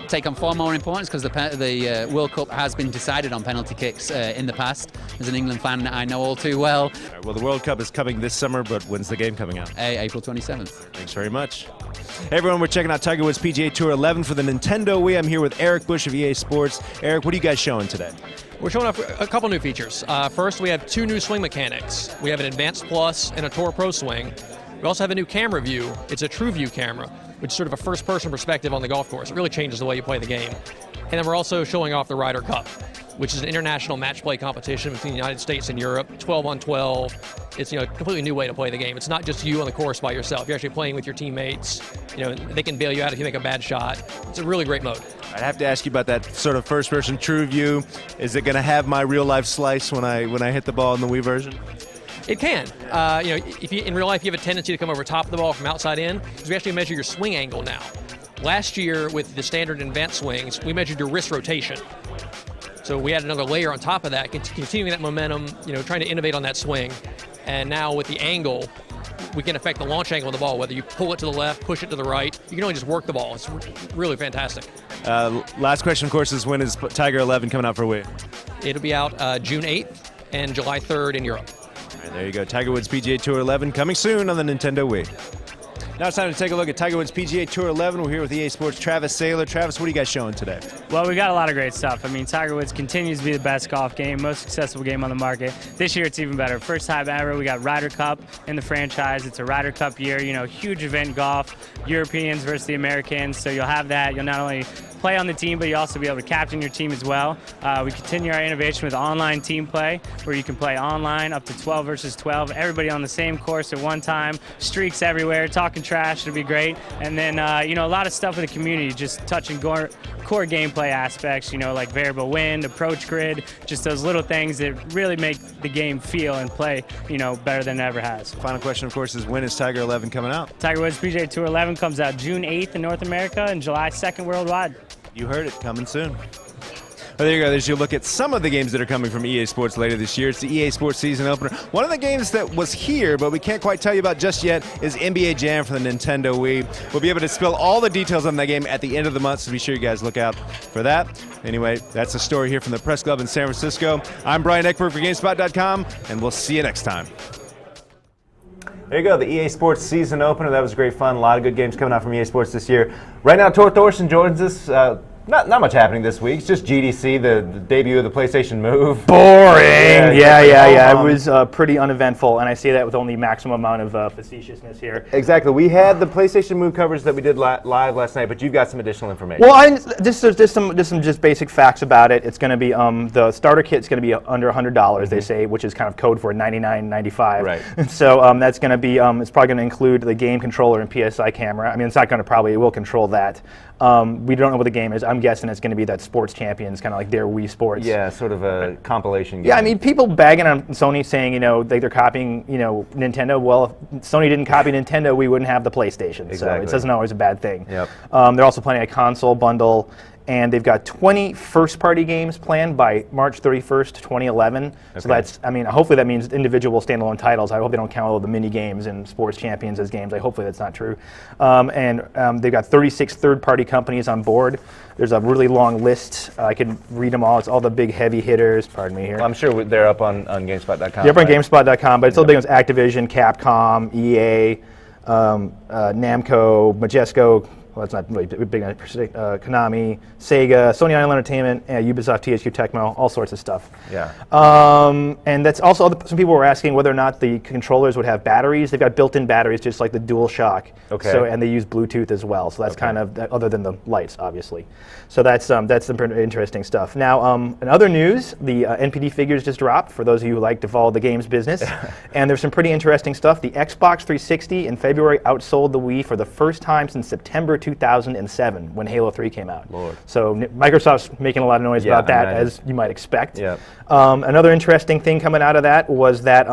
take on far more importance because the World Cup has been decided on penalty kicks in the past. As an England fan, I know all too well. All right, well, the World Cup is coming this summer, but when's the game coming out? April 27th. Thanks very much. Hey everyone, we're checking out Tiger Woods PGA Tour 11 for the Nintendo Wii. I'm here with Eric Bush of EA Sports. Eric, what are you guys showing today? We're showing off a couple new features. First, we have 2 new swing mechanics. We have an Advanced Plus and a Tour Pro swing. We also have a new camera view. It's a True View camera, which is sort of a first-person perspective on the golf course. It really changes the way you play the game. And then we're also showing off the Ryder Cup, which is an international match play competition between the United States and Europe, 12 on 12. It's a completely new way to play the game. It's not just you on the course by yourself. You're actually playing with your teammates. They can bail you out if you make a bad shot. It's a really great mode. I'd have to ask you about that sort of first-person True View. Is it going to have my real-life slice when I hit the ball in the Wii version? It can. If you in real life you have a tendency to come over top of the ball from outside in, because we actually measure your swing angle now. Last year with the standard and advanced swings, we measured your wrist rotation. So we added another layer on top of that, continuing that momentum, trying to innovate on that swing. And now with the angle, we can affect the launch angle of the ball, whether you pull it to the left, push it to the right. You can only just work the ball. It's really fantastic. Last question, of course, is when is Tiger 11 coming out for Wii? It'll be out June 8th and July 3rd in Europe. All right, there you go. Tiger Woods PGA Tour 11 coming soon on the Nintendo Wii. Now it's time to take a look at Tiger Woods PGA Tour 11. We're here with EA Sports' Travis Saylor. Travis, what are you guys showing today? Well, we got a lot of great stuff. I mean, Tiger Woods continues to be the best golf game, most successful game on the market. This year it's even better. First time ever, we got Ryder Cup in the franchise. It's a Ryder Cup year, you know, huge event golf, Europeans versus the Americans. So you'll have that. You'll not only play on the team, but you also be able to captain your team as well. We continue our innovation with online team play, where you can play online up to 12 versus 12, everybody on the same course at one time, streaks everywhere, talking trash, it'll be great. And then, you know, a lot of stuff with the community, just touching core gameplay aspects, you know, like variable wind, approach grid, just those little things that really make the game feel and play, you know, better than it ever has. Final question, of course, is when is Tiger 11 coming out? Tiger Woods PGA Tour 11 comes out June 8th in North America and July 2nd worldwide. You heard it, coming soon. Well, there you go. There's your look at some of the games that are coming from EA Sports later this year. It's the EA Sports season opener. One of the games that was here, but we can't quite tell you about just yet, is NBA Jam for the Nintendo Wii. We'll be able to spill all the details on that game at the end of the month, so be sure you guys look out for that. Anyway, that's the story here from the Press Club in San Francisco. I'm Brian Eckberg for GameSpot.com, and we'll see you next time. There you go, the EA Sports season opener. That was great fun. A lot of good games coming out from EA Sports this year. Right now, Tor Thorson joins us. Not much happening this week. It's just GDC, the debut of the PlayStation Move. Boring. Yeah. It was pretty uneventful, and I say that with only maximum amount of facetiousness here. Exactly. We had the PlayStation Move coverage that we did live last night, but you've got some additional information. Well, just some basic facts about it. It's going to be the starter kit's going to be under $100. They say, which is kind of code for $99.95. Right. So that's going to be it's probably going to include the game controller and PSI camera. I mean, it's not going to probably, it will control that. We don't know what the game is. I'm guessing it's going to be that Sports Champions, kind of like their Wii Sports. Yeah, sort of a compilation game. Yeah, I mean, people bagging on Sony saying, you know, they're copying, you know, Nintendo. Well, if Sony didn't copy Nintendo, we wouldn't have the PlayStation. Exactly. So it doesn't always a bad thing. Yep. They're also planning a console bundle, and they've got 20 first-party games planned by March 31st, 2011. Okay. So that's, I mean, hopefully that means individual standalone titles. I hope they don't count all the mini games and Sports Champions as games. Hopefully that's not true. They've got 36 third-party companies on board. There's a really long list. I can read them all. It's all the big heavy hitters. Pardon me here. Well, I'm sure they're up on GameSpot.com. They're up on GameSpot.com, but it's all big ones: Activision, Capcom, EA, Namco, Majesco. Well, that's not really big. Konami, Sega, Sony Island Entertainment, Ubisoft, THQ Tecmo, all sorts of stuff. Yeah. And that's also, some people were asking whether or not the controllers would have batteries. They've got built-in batteries, just like the DualShock. Okay. So, and they use Bluetooth as well. So that's kind of, other than the lights, obviously. So that's some interesting stuff. Now, in other news, the NPD figures just dropped, for those of you who like to follow the games business. And there's some pretty interesting stuff. The Xbox 360 in February outsold the Wii for the first time since September 2007, when Halo 3 came out. Lord. So Microsoft's making a lot of noise about that, as you might expect. Yeah. Another interesting thing coming out of that was that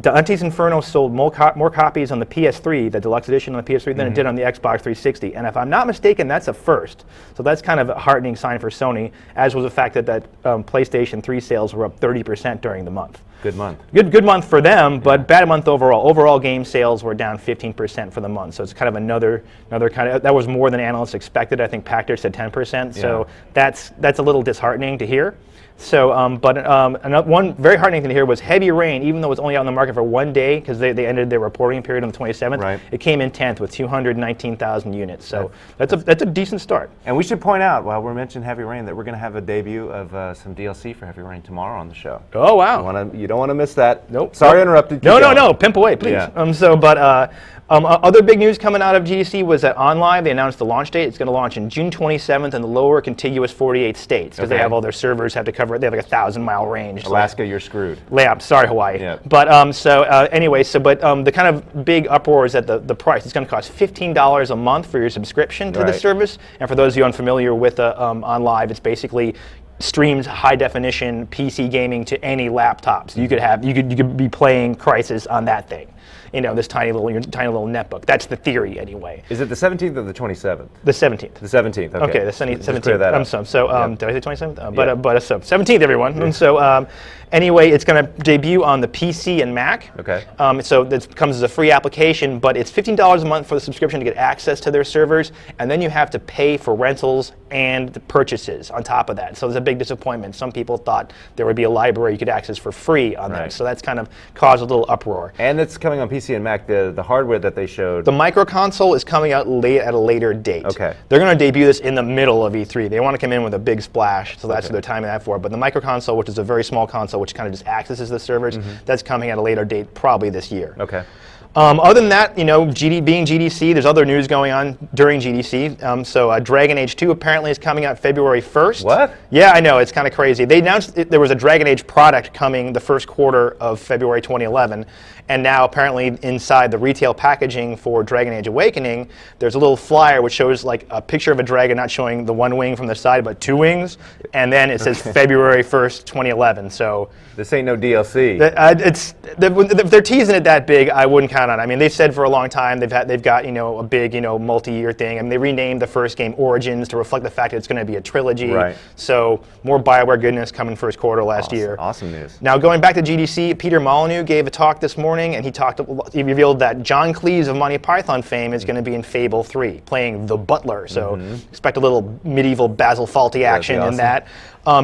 Dante's Inferno sold more copies on the PS3, the deluxe edition on the PS3, than it did on the Xbox 360. And if I'm not mistaken, that's a first. So that's kind of a heartening sign for Sony, as was the fact that PlayStation 3 sales were up 30% during the month. Good month. Good month for them, but bad month overall. Overall game sales were down 15% for the month. So it's kind of another kind of, that was more than analysts expected. I think Pachter said 10%. So that's a little disheartening to hear. So, one very heartening thing to hear was Heavy Rain, even though it was only out on the market for 1 day, because they ended their reporting period on the 27th, it came in 10th with 219,000 units. So that's a decent start. And we should point out, while we're mentioning Heavy Rain, that we're going to have a debut of some DLC for Heavy Rain tomorrow on the show. Oh, wow. You don't want to miss that. Nope. Sorry I interrupted. No. Pimp away, please. Yeah. Other big news coming out of GDC was that OnLive, they announced the launch date. It's going to launch in June 27th in the lower contiguous 48 states, because they have all their servers have to cover it. They have like a 1,000-mile range. Alaska, you're screwed. Sorry, Hawaii. Yeah. But the kind of big uproar is that the price. It's going to cost $15 a month for your subscription to the service. And for those of you unfamiliar with OnLive, it's basically streams high definition PC gaming to any laptop. So you could be playing Crysis on that thing. You know, this tiny little netbook. That's the theory, anyway. Is it the 17th or the 27th? The 17th. The 17th. Okay. The 17th. Just clear that up. Did I say 27th? So 17th, everyone. So anyway, it's going to debut on the PC and Mac. Okay. So this comes as a free application, but it's $15 a month for the subscription to get access to their servers, and then you have to pay for rentals and purchases on top of that. So there's a big disappointment. Some people thought there would be a library you could access for free on them, so that's kind of caused a little uproar. And it's coming on PC and Mac. The hardware that they showed. The micro console is coming out at a later date. Okay. They're going to debut this in the middle of E3. They want to come in with a big splash, so that's what they're timing that for. But the micro console, which is a very small console, which kind of just accesses the servers, that's coming at a later date, probably this year. Okay. Other than that, you know, being GDC, there's other news going on during GDC. So Dragon Age 2 apparently is coming out February 1st. What? Yeah, I know, it's kind of crazy. They announced there was a Dragon Age product coming the first quarter of February 2011, and now apparently inside the retail packaging for Dragon Age Awakening, there's a little flyer which shows like a picture of a dragon not showing the one wing from the side, but two wings, and then it says February 1st, 2011. So this ain't no DLC. If they're teasing it that big, I wouldn't count on it. I mean, they've said for a long time they've got a big multi-year thing. I mean, they renamed the first game Origins to reflect the fact that it's going to be a trilogy. Right. So more BioWare goodness coming first quarter last year. Awesome news. Now going back to GDC, Peter Molyneux gave a talk this morning, and he revealed that John Cleese of Monty Python fame is going to be in Fable 3, playing the Butler. So expect a little medieval Basil Fawlty action in that.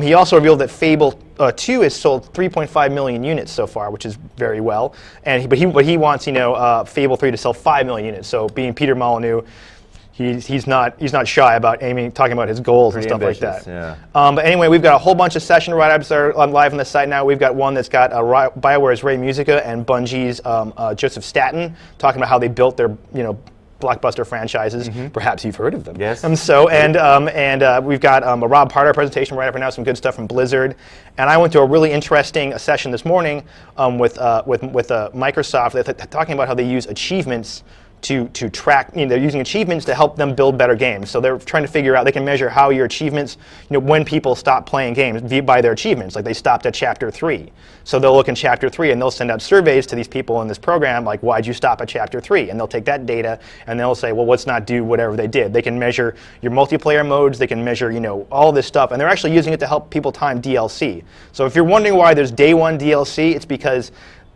He also revealed that Fable 2 has sold 3.5 million units so far, which is very well. But he wants Fable 3 to sell 5 million units. So being Peter Molyneux, he's not shy about talking about his goals and stuff like that. Yeah. But anyway, we've got a whole bunch of session write-ups that are live on the site now. We've got one that's got BioWare's Ray Musica and Bungie's Joseph Staten talking about how they built their blockbuster franchises. Perhaps you've heard of them. Yes. We've got a Rob Parter presentation right up right now, some good stuff from Blizzard. And I went to a really interesting session this morning with Microsoft. They're talking about how they use achievements to track, they're using achievements to help them build better games. So they're trying to figure out, they can measure how your achievements, when people stop playing games by their achievements, like they stopped at chapter 3. So they'll look in chapter 3 and they'll send out surveys to these people in this program, like, why'd you stop at chapter 3? And they'll take that data and they'll say, well, let's not do whatever they did. They can measure your multiplayer modes, they can measure, all this stuff, and they're actually using it to help people time DLC. So if you're wondering why there's day one DLC, it's because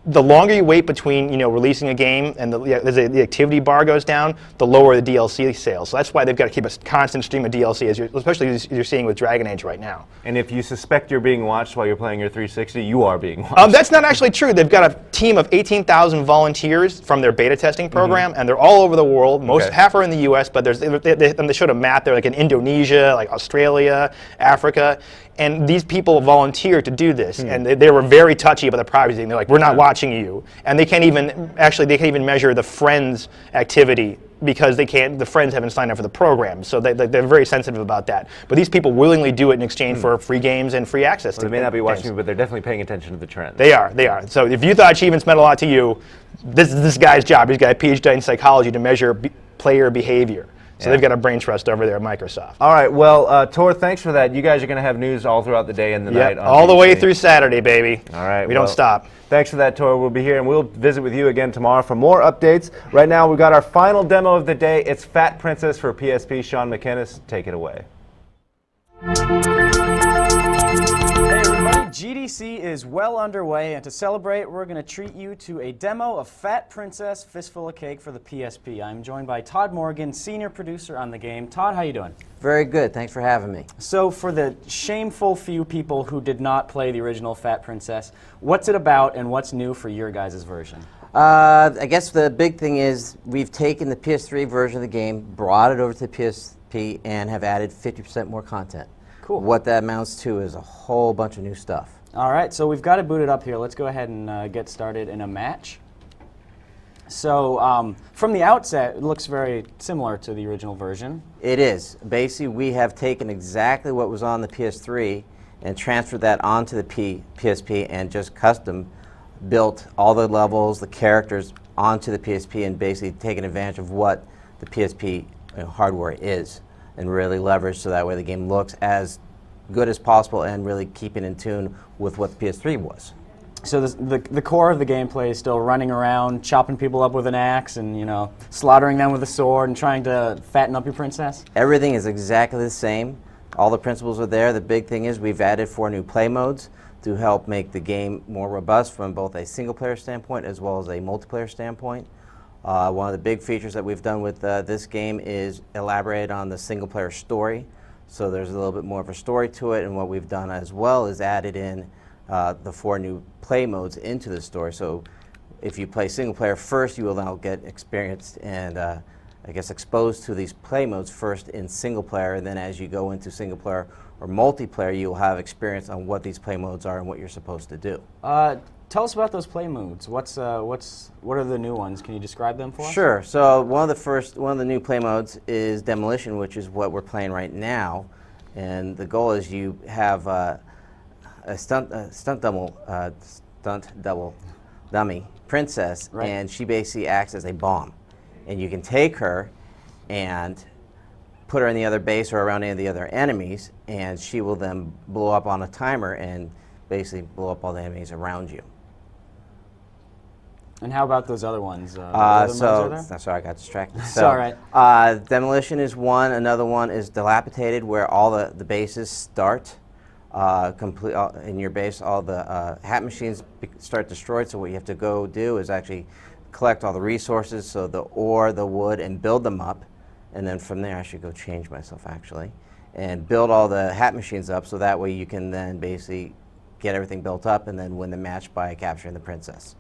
the longer you wait between releasing a game and the activity bar goes down, the lower the DLC sales. So that's why they've got to keep a constant stream of DLC, especially as you're seeing with Dragon Age right now. And if you suspect you're being watched while you're playing your 360, you are being watched. That's not actually true. They've got a team of 18,000 volunteers from their beta testing program, and they're all over the world. Half are in the U.S., but they showed a map. They're like in Indonesia, like Australia, Africa. And these people volunteer to do this, and they were very touchy about the privacy thing. They're like, we're not watching you. And they can't even measure the friends' activity because the friends haven't signed up for the program. So they're very sensitive about that. But these people willingly do it in exchange for free games and free access. Well, they may not be watching you, but they're definitely paying attention to the trends. They are. So if you thought achievements meant a lot to you, this is this guy's job. He's got a PhD in psychology to measure player behavior. So they've got a brain trust over there at Microsoft. All right, well, Tor, thanks for that. You guys are going to have news all throughout the day and the night. All the way through Saturday, baby. All right. We don't stop. Thanks for that, Tor. We'll be here, and we'll visit with you again tomorrow for more updates. Right now, we've got our final demo of the day. It's Fat Princess for PSP. Sean McInnes, take it away. GDC is well underway, and to celebrate, we're going to treat you to a demo of Fat Princess Fistful of Cake for the PSP. I'm joined by Todd Morgan, senior producer on the game. Todd, how you doing? Very good. Thanks for having me. So, for the shameful few people who did not play the original Fat Princess, what's it about and what's new for your guys' version? I guess the big thing is we've taken the PS3 version of the game, brought it over to the PSP, and have added 50% more content. Cool. What that amounts to is a whole bunch of new stuff. All right, so we've got it booted up here. Let's go ahead and get started in a match. So from the outset, it looks very similar to the original version. It is. Basically, we have taken exactly what was on the PS3 and transferred that onto the PSP and just custom built all the levels, the characters onto the PSP and basically taken advantage of what the PSP hardware is and really leverage so that way the game looks as good as possible and really keeping in tune with what the PS3 was. So the core of the gameplay is still running around, chopping people up with an axe and, slaughtering them with a sword and trying to fatten up your princess? Everything is exactly the same. All the principles are there. The big thing is we've added 4 new play modes to help make the game more robust from both a single-player standpoint as well as a multiplayer standpoint. One of the big features that we've done with this game is elaborate on the single-player story. So there's a little bit more of a story to it, and what we've done as well is added in the 4 new play modes into the story. So if you play single player first, you will now get experienced and I guess exposed to these play modes first in single player, and then as you go into single player or multiplayer, you'll have experience on what these play modes are and what you're supposed to do. Tell us about those play modes. What are the new ones? Can you describe them for us? Sure. So one of the new play modes is Demolition, which is what we're playing right now, and the goal is you have a stunt double dummy Princess, Right. and she basically acts as a bomb, and you can take her and put her in the other base or around any of the other enemies, and she will then blow up on a timer and basically blow up all the enemies around you. And how about those other ones? What other modes are there? Sorry, I got distracted. It's all right. Demolition is one. Another one is Dilapidated, where all the bases start complete in your base. All the hat machines start destroyed. So what you have to go do is actually collect all the resources, so the ore, the wood, and build them up. And then from there, I should go change myself actually, and build all the hat machines up. So that way you can then basically get everything built up and then win the match by capturing the princess.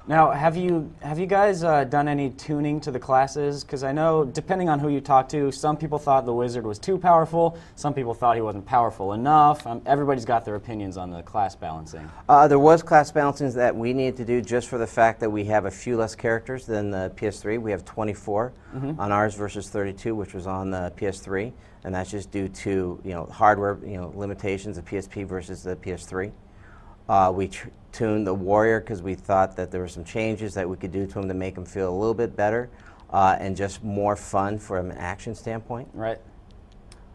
Now, have you guys done any tuning to the classes? Because I know, depending on who you talk to, some people thought the wizard was too powerful, some people thought he wasn't powerful enough. Everybody's got their opinions on the class balancing. There was class balancing that we needed to do just for the fact that we have a few less characters than the PS3. We have 24 on ours versus 32, which was on the PS3, and that's just due to hardware limitations of PSP versus the PS3. We tuned the warrior because we thought that there were some changes that we could do to him to make him feel a little bit better and just more fun from an action standpoint. Right.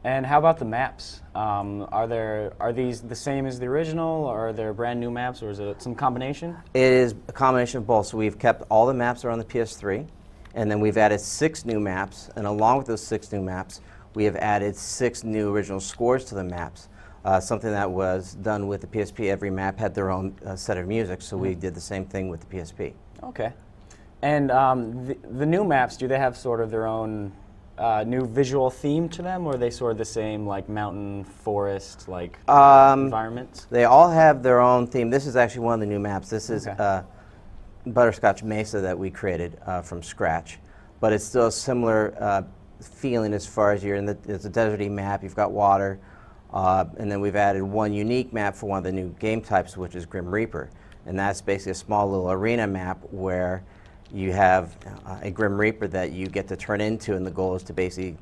And how about the maps? Are these the same as the original, or are there brand new maps, or is it some combination? It is a combination of both. So we've kept all the maps that are on the PS3, and then we've added 6 new maps, and along with those 6 new maps, we have added 6 new original scores to the maps. Something that was done with the PSP. Every map had their own set of music, so we did the same thing with the PSP. Okay. And the new maps, do they have sort of their own new visual theme to them, or are they sort of the same, like mountain, forest, like environments? They all have their own theme. This is actually one of the new maps. This is Butterscotch Mesa that we created from scratch, but it's still a similar feeling as far as it's a deserty map. You've got water. And then we've added one unique map for one of the new game types, which is Grim Reaper. And that's basically a small little arena map where you have a Grim Reaper that you get to turn into, and the goal is to basically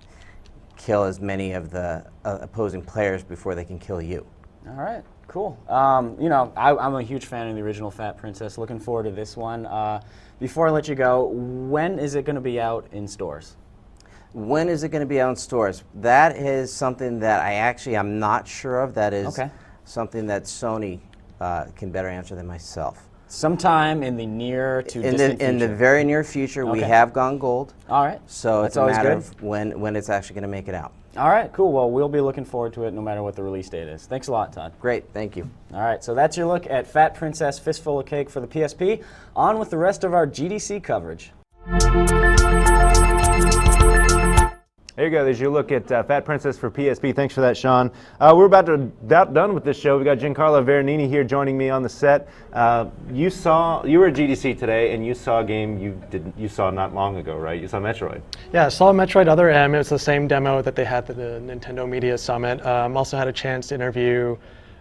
kill as many of the opposing players before they can kill you. All right, cool. I'm a huge fan of the original Fat Princess. Looking forward to this one. Before I let you go, when is it going to be out in stores? When is it going to be out in stores? That is something that I'm not sure of. That is something that Sony can better answer than myself. Sometime in the near to distant future. In the very near future, we have gone gold. All right. So it's a matter of when it's actually going to make it out. All right, cool. Well, we'll be looking forward to it no matter what the release date is. Thanks a lot, Todd. Great, thank you. All right, so that's your look at Fat Princess Fistful of Cake for the PSP. On with the rest of our GDC coverage. There you go. There's your look at Fat Princess for PSP. Thanks for that, Sean. We're about done with this show. We got Giancarlo Veronini here joining me on the set. You were at GDC today, and you saw a game you saw not long ago, right? You saw Metroid. Yeah, I saw Metroid Other M. It was the same demo that they had at the Nintendo Media Summit. Also had a chance to interview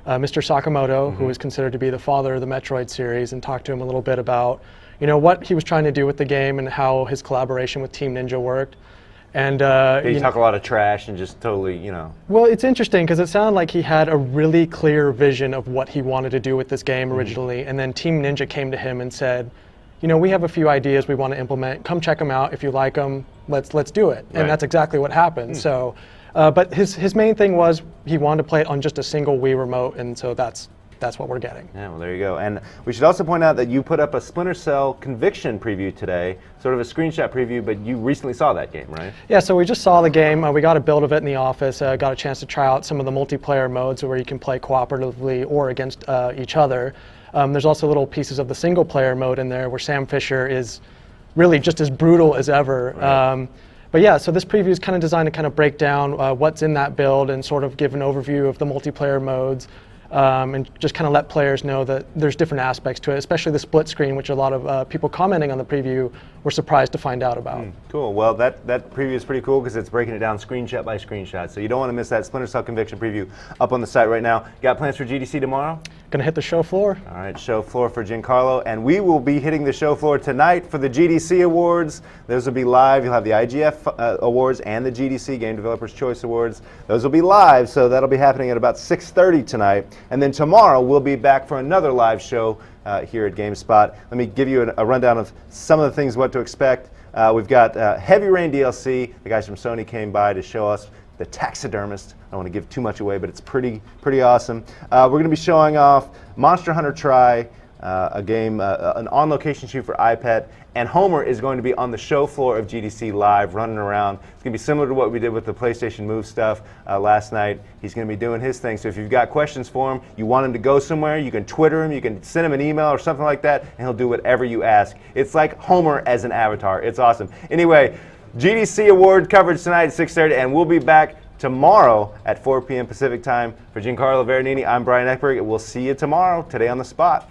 Mr. Sakamoto, who is considered to be the father of the Metroid series, and talk to him a little bit about what he was trying to do with the game and how his collaboration with Team Ninja worked. And you talk a lot of trash and just totally, Well, it's interesting because it sounded like he had a really clear vision of what he wanted to do with this game originally, and then Team Ninja came to him and said, we have a few ideas we want to implement. Come check them out. If you like them, let's do it. And that's exactly what happened. So, but his main thing was he wanted to play it on just a single Wii remote, and so that's what we're getting. Yeah, well, there you go. And we should also point out that you put up a Splinter Cell Conviction preview today, sort of a screenshot preview, but you recently saw that game, right? Yeah, so we just saw the game. We got a build of it in the office, got a chance to try out some of the multiplayer modes where you can play cooperatively or against each other. There's also little pieces of the single player mode in there where Sam Fisher is really just as brutal as ever. Right. But yeah, so this preview is kind of designed to kind of break down what's in that build and sort of give an overview of the multiplayer modes. And just kind of let players know that there's different aspects to it, especially the split screen, which a lot of people commenting on the preview were surprised to find out about. Cool. Well, that preview is pretty cool because it's breaking it down screenshot by screenshot. So you don't want to miss that Splinter Cell Conviction preview up on the site right now. Got plans for GDC tomorrow? Gonna hit the show floor. All right, show floor for Giancarlo, and we will be hitting the show floor tonight for the GDC Awards. Those will be live. You'll have the IGF Awards and the GDC Game Developers Choice Awards. Those will be live, so that'll be happening at about 6:30 tonight. And then tomorrow we'll be back for another live show here at GameSpot. Let me give you a rundown of some of the things what to expect. We've got Heavy Rain DLC. The guys from Sony came by to show us the Taxidermist. I don't want to give too much away, but it's pretty awesome. We're going to be showing off Monster Hunter Tri, a game, an on-location shoot for iPad, and Homer is going to be on the show floor of GDC live, running around. It's going to be similar to what we did with the PlayStation Move stuff last night. He's going to be doing his thing. So if you've got questions for him, you want him to go somewhere, you can Twitter him, you can send him an email or something like that, and he'll do whatever you ask. It's like Homer as an avatar. It's awesome. Anyway, GDC Award coverage tonight at 6:30, and we'll be back tomorrow at 4 p.m. Pacific time. For Giancarlo Veronini, I'm Brian Eckberg, and we'll see you tomorrow, today on the Spot.